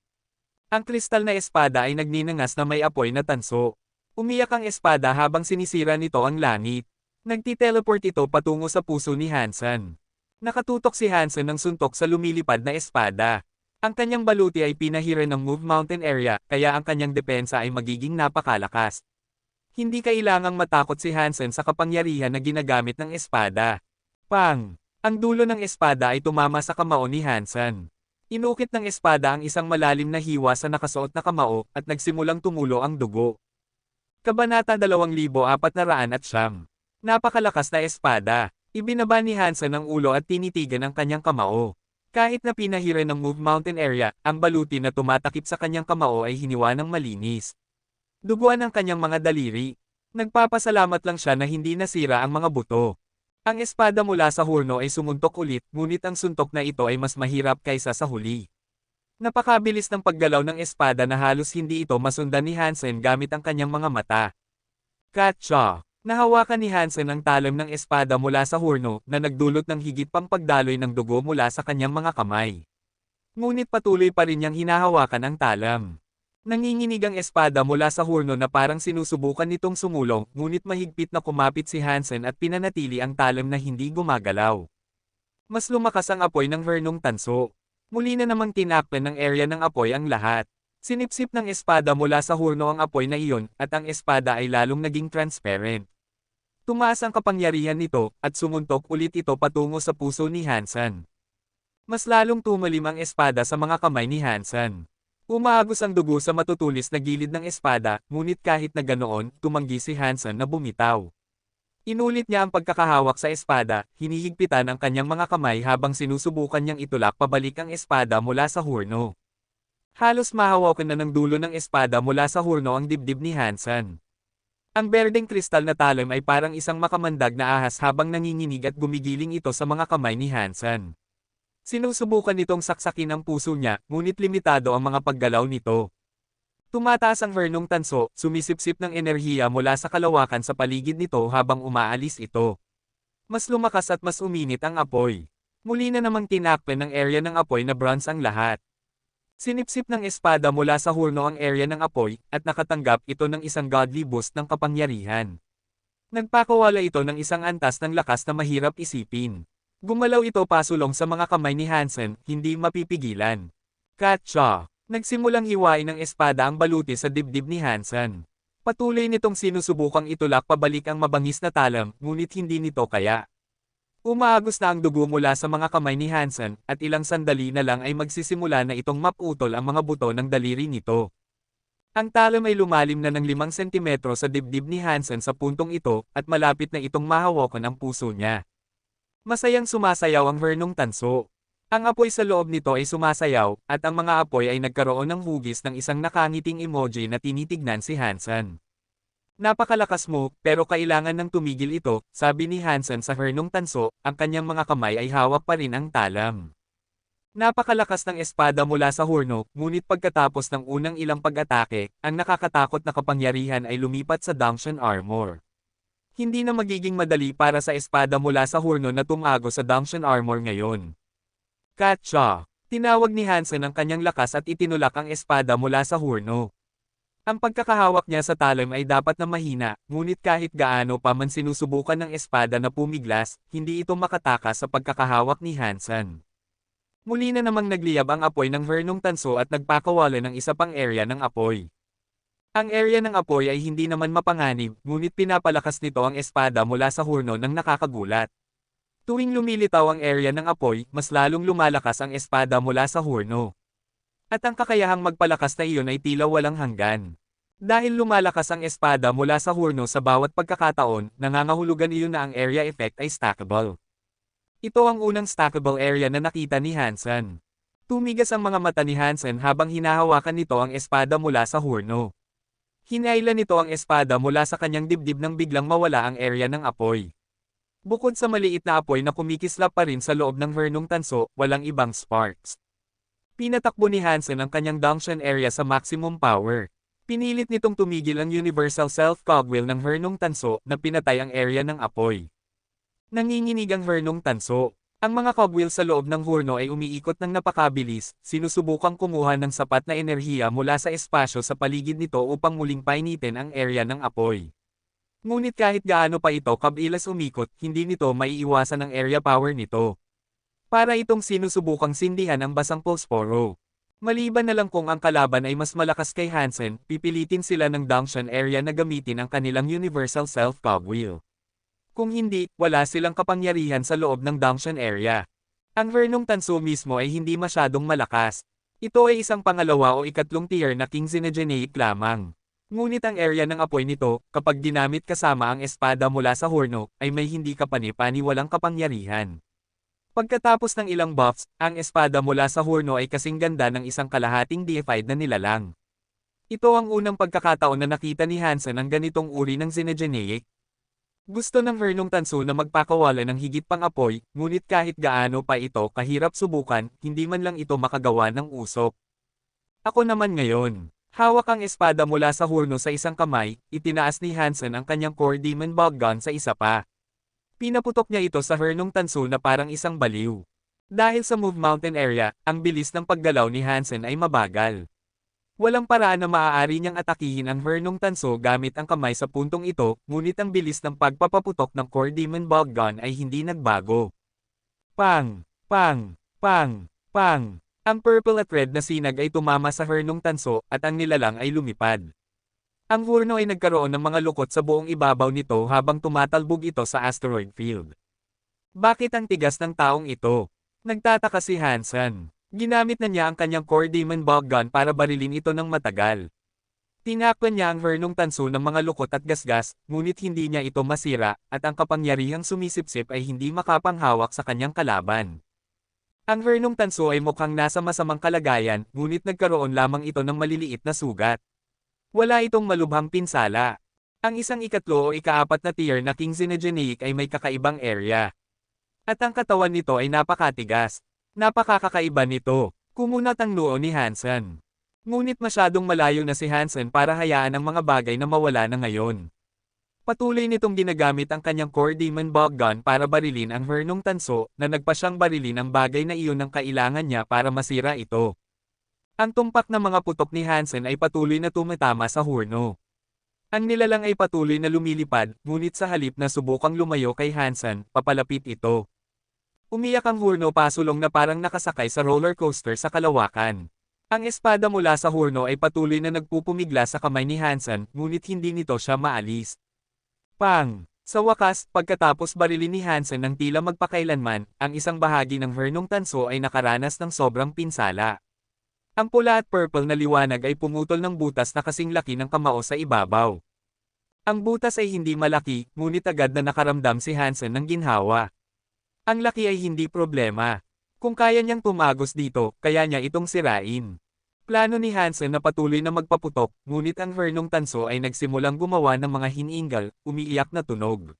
Ang kristal na espada ay nagninangas na may apoy na tanso. Umiyak ang espada habang sinisira nito ang langit. Nagti-teleport ito patungo sa puso ni Hansen. Nakatutok si Hansen ng suntok sa lumilipad na espada. Ang kanyang baluti ay pinahiran ng Move Mountain Area, kaya ang kanyang depensa ay magiging napakalakas. Hindi kailangang matakot si Hansen sa kapangyarihan na ginagamit ng espada. Pang! Ang dulo ng espada ay tumama sa kamao ni Hansen. Inukit ng espada ang isang malalim na hiwa sa nakasuot na kamao, at nagsimulang tumulo ang dugo. Kabanata 2409. Napakalakas na espada. Ibinaba ni Hansen ang ulo at tinitigan ang kanyang kamao. Kahit na pinahiran ng Move Mountain Area, ang baluti na tumatakip sa kanyang kamao ay hiniwa ng malinis. Duguan ang kanyang mga daliri. Nagpapasalamat lang siya na hindi nasira ang mga buto. Ang espada mula sa hurno ay sumuntok ulit, ngunit ang suntok na ito ay mas mahirap kaysa sa huli. Napakabilis ng paggalaw ng espada na halos hindi ito masundan ni Hansen gamit ang kanyang mga mata. Katsa! Nahawakan ni Hansen ang talam ng espada mula sa hurno, na nagdulot ng higit pang pagdaloy ng dugo mula sa kanyang mga kamay. Ngunit patuloy pa rin niyang hinahawakan ang talam. Nanginginig ang espada mula sa hurno na parang sinusubukan nitong sumulong, ngunit mahigpit na kumapit si Hansen at pinanatili ang talam na hindi gumagalaw. Mas lumakas ang apoy ng Vernong tanso. Muli na namang tinakpan ng area ng apoy ang lahat. Sinipsip ng espada mula sa hurno ang apoy na iyon, at ang espada ay lalong naging transparent. Tumaas ang kapangyarihan nito, at sumuntok ulit ito patungo sa puso ni Hansen. Mas lalong tumalim ang espada sa mga kamay ni Hansen. Umaagos ang dugo sa matutulis na gilid ng espada, ngunit kahit na ganoon, tumanggi si Hansen na bumitaw. Inulit niya ang pagkakahawak sa espada, hinihigpitan ang kanyang mga kamay habang sinusubukan niyang itulak pabalik ang espada mula sa hurno. Halos mahawakan na ng dulo ng espada mula sa hurno ang dibdib ni Hansen. Ang berdeng kristal na talim ay parang isang makamandag na ahas habang nanginginig at gumigiling ito sa mga kamay ni Hansen. Sinusubukan nitong saksakin ang puso niya, ngunit limitado ang mga paggalaw nito. Tumataas ang Vernong tanso, sumisipsip ng enerhiya mula sa kalawakan sa paligid nito habang umaalis ito. Mas lumakas at mas uminit ang apoy. Muli na namang tinakpan ng area ng apoy na bronze ang lahat. Sinipsip ng espada mula sa hurno ang area ng apoy, at nakatanggap ito ng isang godly boost ng kapangyarihan. Nagpakawala ito ng isang antas ng lakas na mahirap isipin. Gumalaw ito pasulong sa mga kamay ni Hansen, hindi mapipigilan. Katsa! Nagsimulang hiwain ng espada ang baluti sa dibdib ni Hansen. Patuloy nitong sinusubukang itulak pabalik ang mabangis na talam, ngunit hindi nito kaya. Umaagos na ang dugo mula sa mga kamay ni Hansen, at ilang sandali na lang ay magsisimula na itong maputol ang mga buto ng daliri nito. Ang talam ay lumalim na ng 5 sentimetro sa dibdib ni Hansen sa puntong ito, at malapit na itong mahawakan ang puso niya. Masayang sumasayaw ang Hernong Tanso. Ang apoy sa loob nito ay sumasayaw, at ang mga apoy ay nagkaroon ng hugis ng isang nakangiting emoji na tinitignan si Hansen. Napakalakas mo, pero kailangan ng tumigil ito, sabi ni Hansen sa Hernong Tanso, ang kanyang mga kamay ay hawak pa rin ang talam. Napakalakas ng espada mula sa hurno, ngunit pagkatapos ng unang ilang pag-atake, ang nakakatakot na kapangyarihan ay lumipat sa Dangshan Armor. Hindi na magiging madali para sa espada mula sa hurno na tumago sa Dangshan Armor ngayon. Katsa! Tinawag ni Hansen ang kanyang lakas at itinulak ang espada mula sa hurno. Ang pagkakahawak niya sa talim ay dapat na mahina, ngunit kahit gaano pa man sinusubukan ng espada na pumiglas, hindi ito makatakas sa pagkakahawak ni Hansen. Muli na namang nagliyab ang apoy ng Hernong Tanso at nagpakawala ng isa pang area ng apoy. Ang area ng apoy ay hindi naman mapanganib, ngunit pinapalakas nito ang espada mula sa hurno ng nakakagulat. Tuwing lumilitaw ang area ng apoy, mas lalong lumalakas ang espada mula sa hurno. At ang kakayahang magpalakas na iyon ay tila walang hanggan. Dahil lumalakas ang espada mula sa hurno sa bawat pagkakataon, nangangahulugan iyon na ang area effect ay stackable. Ito ang unang stackable area na nakita ni Hansen. Tumigas ang mga mata ni Hansen habang hinahawakan nito ang espada mula sa hurno. Hinailan nito ang espada mula sa kanyang dibdib nang biglang mawala ang area ng apoy. Bukod sa maliit na apoy na kumikislap pa rin sa loob ng Hernong Tanso, walang ibang sparks. Pinatakbo ni Hansen ang kanyang Dangshan area sa maximum power. Pinilit nitong tumigil ang Universal Self-Cogwheel ng Hernong Tanso na pinatay ang area ng apoy. Nanginginig ang Hernong Tanso. Ang mga cogwheel sa loob ng hurno ay umiikot ng napakabilis, sinusubukang kumuha ng sapat na enerhiya mula sa espasyo sa paligid nito upang muling painitin ang area ng apoy. Ngunit kahit gaano pa ito kabilas umikot, hindi nito maiiwasan ang area power nito. Para itong sinusubukang sindihan ang basang posporo. Maliban na lang kung ang kalaban ay mas malakas kay Hansen, pipilitin sila ng Dangshan area na gamitin ang kanilang Universal Self-Cogwheel. Kung hindi, wala silang kapangyarihan sa loob ng Dangshan area. Ang Hernong Tanso mismo ay hindi masyadong malakas. Ito ay isang pangalawa o ikatlong tier na King Xenogeneic lamang. Ngunit ang area ng apoy nito, kapag ginamit kasama ang espada mula sa hurno, ay may hindi kapani-paniwalang kapangyarihan. Pagkatapos ng ilang buffs, ang espada mula sa hurno ay kasing ganda ng isang kalahating deified na nilalang. Ito ang unang pagkakataon na nakita ni Hansen ang ganitong uri ng Xenogeneic. Gusto ng Hernong Tanso na magpakawala ng higit pang apoy, ngunit kahit gaano pa ito kahirap subukan, hindi man lang ito makagawa ng usok. Ako naman ngayon. Hawak ang espada mula sa hurno sa isang kamay, itinaas ni Hansen ang kanyang Core Demon Boggun sa isa pa. Pinaputok niya ito sa Hernong Tanso na parang isang baliw. Dahil sa Move Mountain area, ang bilis ng paggalaw ni Hansen ay mabagal. Walang paraan na maaari niyang atakihin ang Hernong Tanso gamit ang kamay sa puntong ito, ngunit ang bilis ng pagpapaputok ng Core Demon Boggun ay hindi nagbago. Pang! Pang! Pang! Pang! Ang purple at red na sinag ay tumama sa Hernong Tanso at ang nilalang ay lumipad. Ang hurno ay nagkaroon ng mga lukot sa buong ibabaw nito habang tumatalbog ito sa asteroid field. Bakit ang tigas ng taong ito? Nagtataka si Hansen. Ginamit na niya ang kanyang Core Demon Boggun para barilin ito ng matagal. Tinakpan niya ang Hernong Tanso ng mga lukot at gasgas, ngunit hindi niya ito masira, at ang kapangyarihang sumisipsip ay hindi makapanghawak sa kanyang kalaban. Ang Hernong Tanso ay mukhang nasa masamang kalagayan, ngunit nagkaroon lamang ito ng maliliit na sugat. Wala itong malubhang pinsala. Ang isang ikatlo o ikaapat na tier na King Xenogeneic ay may kakaibang area. At ang katawan nito ay napakatigas. Napakakakaiba nito. Kumunat ang noo ni Hansen. Ngunit masyadong malayo na si Hansen para hayaan ang mga bagay na mawala na ngayon. Patuloy nitong ginagamit ang kanyang Core Demon Boggun para barilin ang Hernong Tanso na nagpa siyang barilin ang bagay na iyon ang kailangan niya para masira ito. Ang tumpak na mga putok ni Hansen ay patuloy na tumatama sa hurno. Ang nilalang ay patuloy na lumilipad, ngunit sa halip na subukang lumayo kay Hansen, papalapit ito. Umiyak ang hurno pasulong na parang nakasakay sa roller coaster sa kalawakan. Ang espada mula sa hurno ay patuloy na nagpupumigla sa kamay ni Hansen, ngunit hindi nito siya maalis. Pang! Sa wakas, pagkatapos barilin ni Hansen ng tila magpakailanman, ang isang bahagi ng hurnong tanso ay nakaranas ng sobrang pinsala. Ang pula at purple na liwanag ay pumutol ng butas na kasing laki ng kamao sa ibabaw. Ang butas ay hindi malaki, ngunit agad na nakaramdam si Hansen ng ginhawa. Ang laki ay hindi problema. Kung kaya niyang tumagos dito, kaya niya itong sirain. Plano ni Hansen na patuloy na magpaputok, ngunit ang hurnong tanso ay nagsimulang gumawa ng mga hiningal, umiiyak na tunog.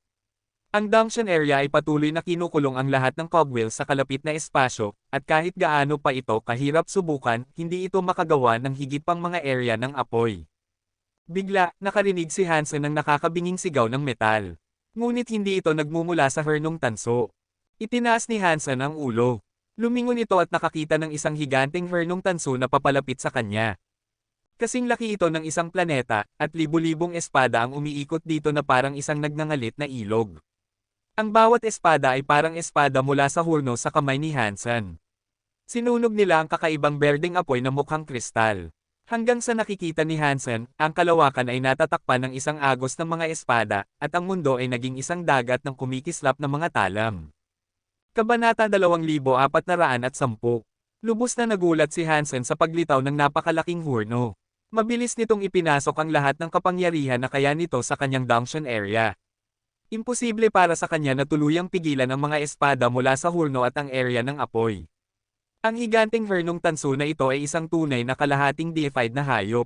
Ang junction area ay patuloy na kinukulong ang lahat ng cogwheels sa kalapit na espasyo, at kahit gaano pa ito kahirap subukan, hindi ito makagawa ng higit pang mga area ng apoy. Bigla, nakarinig si Hansen ng nakakabinging sigaw ng metal. Ngunit hindi ito nagmumula sa hurnong tanso. Itinaas ni Hansen ang ulo. Lumingon ito at nakakita ng isang higanteng hurnong tanso na papalapit sa kanya. Kasing laki ito ng isang planeta, at libu-libong espada ang umiikot dito na parang isang nagngangalit na ilog. Ang bawat espada ay parang espada mula sa hurno sa kamay ni Hansen. Sinunog nila ang kakaibang berdeng apoy na mukhang kristal. Hanggang sa nakikita ni Hansen, ang kalawakan ay natatakpan ng isang agos ng mga espada, at ang mundo ay naging isang dagat ng kumikislap na mga talam. Kabanata 2410. Lubos na nagulat si Hansen sa paglitaw ng napakalaking hurno. Mabilis nitong ipinasok ang lahat ng kapangyarihan na kaya nito sa kanyang junction area. Imposible para sa kanya na tuluyang pigilan ang mga espada mula sa hurno at ang area ng apoy. Ang higanteng hurnong tanso na ito ay isang tunay na kalahating deified na hayop.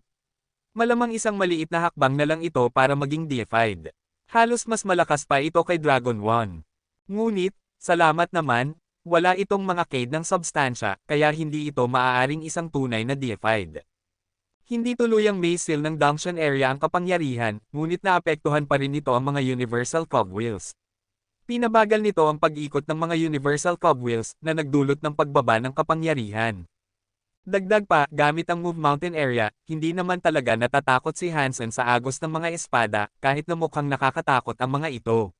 Malamang isang maliit na hakbang na lang ito para maging deified. Halos mas malakas pa ito kay Dragon 1. Ngunit, salamat naman, wala itong mga cade ng substansya, kaya hindi ito maaaring isang tunay na deified. Hindi tuluyang may seal ng junction area ang kapangyarihan, ngunit naapektuhan pa rin nito ang mga universal cogwheels. Pinabagal nito ang pag-ikot ng mga universal cogwheels na nagdulot ng pagbaba ng kapangyarihan. Dagdag pa, gamit ang Move Mountain Area, hindi naman talaga natatakot si Hansen sa agos ng mga espada, kahit na mukhang nakakatakot ang mga ito.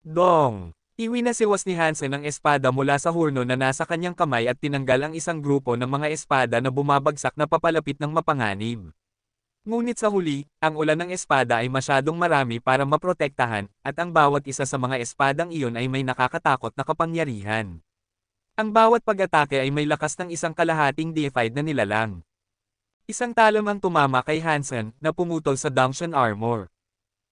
Dong! Iwinasiwas ni Hansen ang espada mula sa hurno na nasa kanyang kamay at tinanggal ang isang grupo ng mga espada na bumabagsak na papalapit ng mapanganib. Ngunit sa huli, ang ulan ng espada ay masyadong marami para maprotektahan, at ang bawat isa sa mga espadang iyon ay may nakakatakot na kapangyarihan. Ang bawat pag-atake ay may lakas ng isang kalahating deified na nilalang. Isang talam ang tumama kay Hansen na pumutol sa junction armor.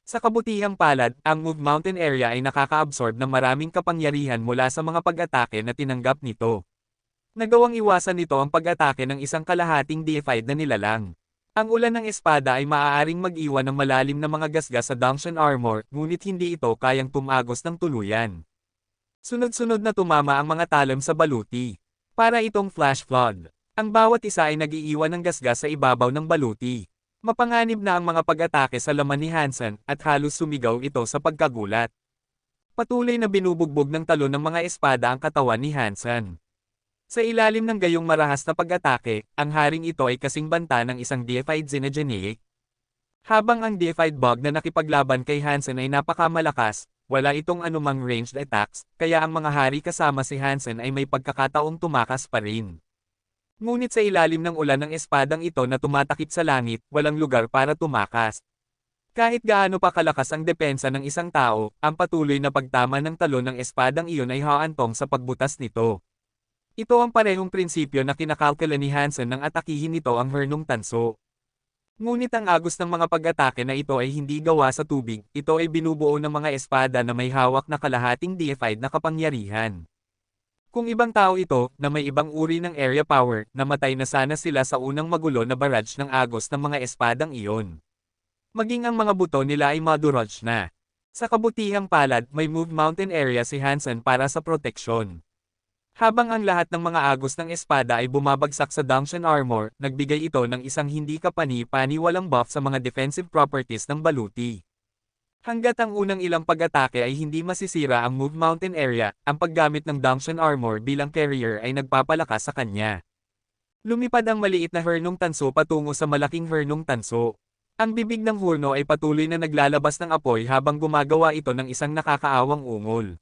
Sa kabutihang palad, ang Move Mountain Area ay nakaka-absorb ng maraming kapangyarihan mula sa mga pag-atake na tinanggap nito. Nagawang iwasan nito ang pag-atake ng isang kalahating deified na nilalang. Ang ulan ng espada ay maaaring mag-iwan ng malalim na mga gasgas sa junction armor, ngunit hindi ito kayang tumagos ng tuluyan. Sunod-sunod na tumama ang mga talam sa baluti. Para itong flash flood. Ang bawat isa ay nag-iiwan ng gasgas sa ibabaw ng baluti. Mapanganib na ang mga pag-atake sa laman ni Hansen, at halos sumigaw ito sa pagkagulat. Patuloy na binubugbog ng talon ng mga espada ang katawan ni Hansen. Sa ilalim ng gayong marahas na pag-atake, ang haring ito ay kasing banta ng isang deified Xenogeneic. Habang ang deified bug na nakipaglaban kay Hansen ay napakamalakas, wala itong anumang ranged attacks, kaya ang mga hari kasama si Hansen ay may pagkakataong tumakas pa rin. Ngunit sa ilalim ng ulan ng espadang ito na tumatakip sa langit, walang lugar para tumakas. Kahit gaano pa kalakas ang depensa ng isang tao, ang patuloy na pagtama ng talon ng espadang iyon ay haantong sa pagbutas nito. Ito ang parehong prinsipyo na kinakalkula ni Hansen nang atakihin nito ang hurnong tanso. Ngunit ang agos ng mga pag-atake na ito ay hindi gawa sa tubig, ito ay binubuo ng mga espada na may hawak na kalahating deified na kapangyarihan. Kung ibang tao ito, na may ibang uri ng area power, namatay na sana sila sa unang magulo na barrage ng agos ng mga espadang iyon. Maging ang mga buto nila ay madurage na. Sa kabutihang palad, may Move Mountain Area si Hansen para sa proteksyon. Habang ang lahat ng mga agos ng espada ay bumabagsak sa junction armor, nagbigay ito ng isang hindi kapani-paniwalang buff sa mga defensive properties ng baluti. Hanggat ang unang ilang pag-atake ay hindi masisira ang Move Mountain Area, ang paggamit ng junction armor bilang carrier ay nagpapalakas sa kanya. Lumipad ang maliit na hurnong tanso patungo sa malaking hurnong tanso. Ang bibig ng hurno ay patuloy na naglalabas ng apoy habang gumagawa ito ng isang nakakaawang ungol.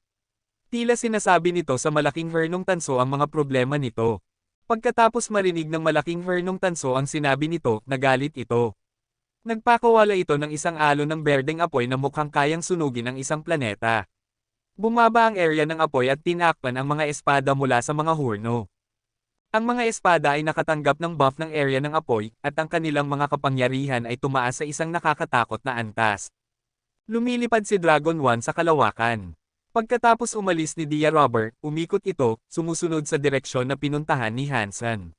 Tila sinasabi nito sa malaking hernong tanso ang mga problema nito. Pagkatapos marinig ng malaking hernong tanso ang sinabi nito, nagalit ito. Nagpakawala ito ng isang alon ng berdeng apoy na mukhang kayang sunugin ang isang planeta. Bumaba ang area ng apoy at tinakpan ang mga espada mula sa mga hurno. Ang mga espada ay nakatanggap ng buff ng area ng apoy, at ang kanilang mga kapangyarihan ay tumaas sa isang nakakatakot na antas. Lumilipad si Dragon 1 sa kalawakan. Pagkatapos umalis ni Dia Robber, umikot ito, sumusunod sa direksyon na pinuntahan ni Hansen.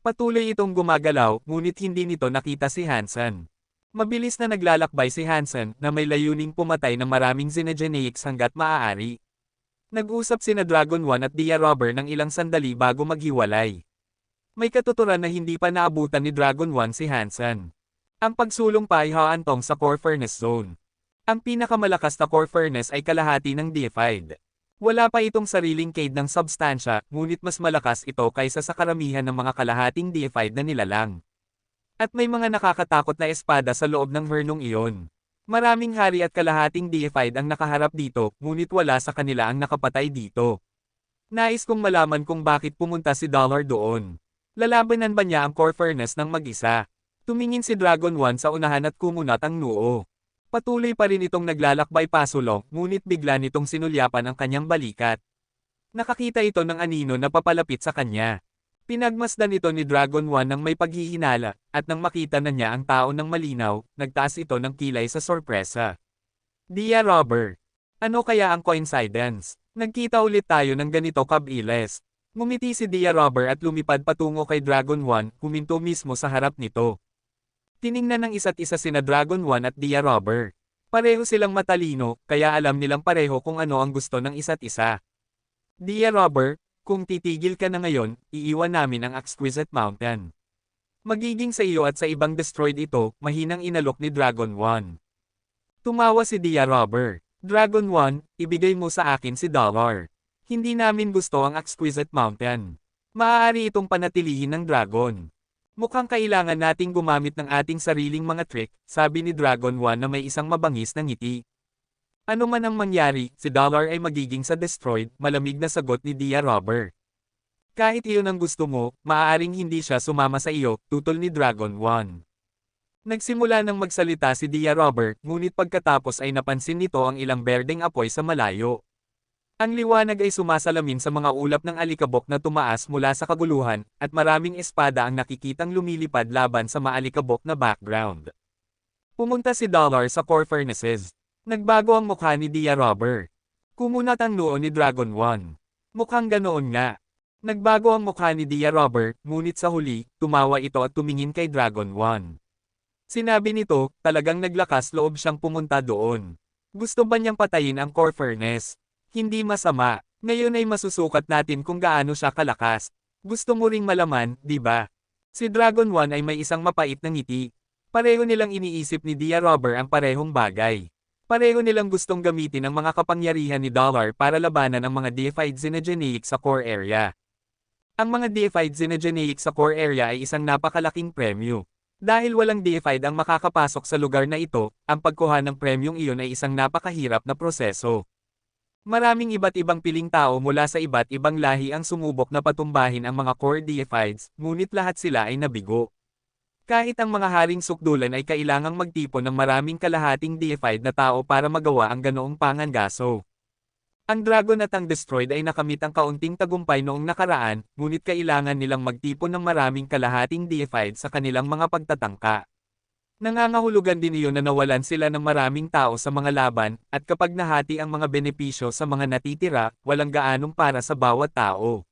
Patuloy itong gumagalaw, ngunit hindi nito nakita si Hansen. Mabilis na naglalakbay si Hansen na may layuning pumatay ng maraming Xenogeneics hanggat maaari. Nag-usap sina Dragon 1 at Dia Robber ng ilang sandali bago maghiwalay. May katuturan na hindi pa naabutan ni Dragon 1 si Hansen. Ang pagsulong pa ay haantong sa Core Furnace Zone. Ang pinakamalakas na Core Furnace ay kalahati ng deified. Wala pa itong sariling cade ng substansya, ngunit mas malakas ito kaysa sa karamihan ng mga kalahating deified na nilalang. At may mga nakakatakot na espada sa loob ng hernong iyon. Maraming hari at kalahating deified ang nakaharap dito, ngunit wala sa kanila ang nakapatay dito. Nais kong malaman kung bakit pumunta si Dollar doon. Lalabanan ba niya ang Core Furnace ng mag-isa? Tumingin si Dragon 1 sa unahan at kumunat ang noo. Patuloy pa rin itong naglalakbay pasulong, ngunit bigla nitong sinulyapan ang kanyang balikat. Nakakita ito ng anino na papalapit sa kanya. Pinagmasdan ito ni Dragon 1 ng may paghihinala, at nang makita na niya ang tao ng malinaw, nagtaas ito ng kilay sa sorpresa. Dia Robber. Ano kaya ang coincidence? Nagkita ulit tayo ng ganito kabilis. Ngumiti si Dia Robber at lumipad patungo kay Dragon 1, huminto mismo sa harap nito. Tiningnan ng isa't isa sina Dragon 1 at Dia Robber. Pareho silang matalino, kaya alam nilang pareho kung ano ang gusto ng isa't isa. Dia Robber, kung titigil ka na ngayon, iiwan namin ang Exquisite Mountain. Magiging sa iyo at sa ibang destroyed ito, mahinang inalok ni Dragon 1. Tumawa si Dia Robber. Dragon 1, ibigay mo sa akin si Dollar. Hindi namin gusto ang Exquisite Mountain. Maaari itong panatilihin ng Dragon. Mukhang kailangan nating gumamit ng ating sariling mga trick, sabi ni Dragon 1 na may isang mabangis na ngiti. Ano man ang mangyari, si Dollar ay magiging sa destroyed, malamig na sagot ni Dia Robber. Kahit iyon ang gusto mo, maaaring hindi siya sumama sa iyo, tutol ni Dragon 1. Nagsimula nang magsalita si Dia Robber, ngunit pagkatapos ay napansin nito ang ilang berdeng apoy sa malayo. Ang liwanag ay sumasalamin sa mga ulap ng alikabok na tumaas mula sa kaguluhan, at maraming espada ang nakikitang lumilipad laban sa maalikabok na background. Pumunta si Dollar sa Core Furnaces. Nagbago ang mukha ni Dia Robber. Kumunat ang noo ni Dragon 1. Mukhang ganoon nga. Nagbago ang mukha ni Dia Robber, ngunit sa huli, tumawa ito at tumingin kay Dragon 1. Sinabi nito, talagang naglakas loob siyang pumunta doon. Gusto ba niyang patayin ang Core Furnace? Hindi masama. Ngayon ay masusukat natin kung gaano siya kalakas. Gusto mo ring malaman, di ba? Si Dragon 1 ay may isang mapait na ngiti. Pareho nilang iniisip ni Dia Robber ang parehong bagay. Pareho nilang gustong gamitin ang mga kapangyarihan ni Dollar para labanan ang mga deified Xenogeneics sa core area. Ang mga deified Xenogeneics sa core area ay isang napakalaking premyo. Dahil walang deified ang makakapasok sa lugar na ito, ang pagkuha ng premyong iyon ay isang napakahirap na proseso. Maraming iba't ibang piling tao mula sa iba't ibang lahi ang sumubok na patumbahin ang mga core deifieds, ngunit lahat sila ay nabigo. Kahit ang mga haring sukdulan ay kailangang magtipon ng maraming kalahating deified na tao para magawa ang ganoong pangangaso. Ang Dragon at ang Destroyed ay nakamit ang kaunting tagumpay noong nakaraan, ngunit kailangan nilang magtipon ng maraming kalahating deified sa kanilang mga pagtatangka. Nangangahulugan din iyon na nawalan sila ng maraming tao sa mga laban, at kapag nahati ang mga benepisyo sa mga natitira, walang gaanong para sa bawat tao.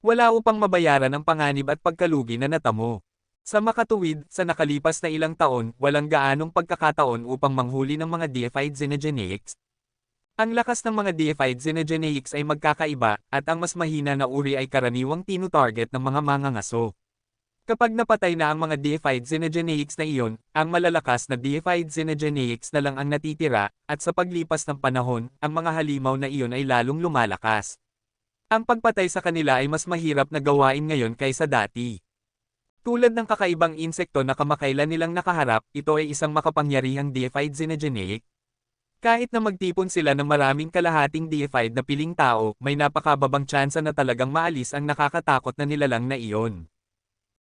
Wala upang mabayaran ang panganib at pagkalugi na natamo. Sa makatuwid, sa nakalipas na ilang taon, walang gaanong pagkakataon upang manghuli ng mga deified Xenogeneics. Ang lakas ng mga deified Xenogeneics ay magkakaiba, at ang mas mahina na uri ay karaniwang tinu-target ng mga mangangaso. Kapag napatay na ang mga deified Xenogeneics na iyon, ang malalakas na deified Xenogeneics na lang ang natitira, at sa paglipas ng panahon, ang mga halimaw na iyon ay lalong lumalakas. Ang pagpatay sa kanila ay mas mahirap na gawain ngayon kaysa dati. Tulad ng kakaibang insekto na kamakailan nilang nakaharap, ito ay isang makapangyarihang deified Xenogeneic. Kahit na magtipon sila ng maraming kalahating deified na piling tao, may napakababang tsansa na talagang maalis ang nakakatakot na nilalang na iyon.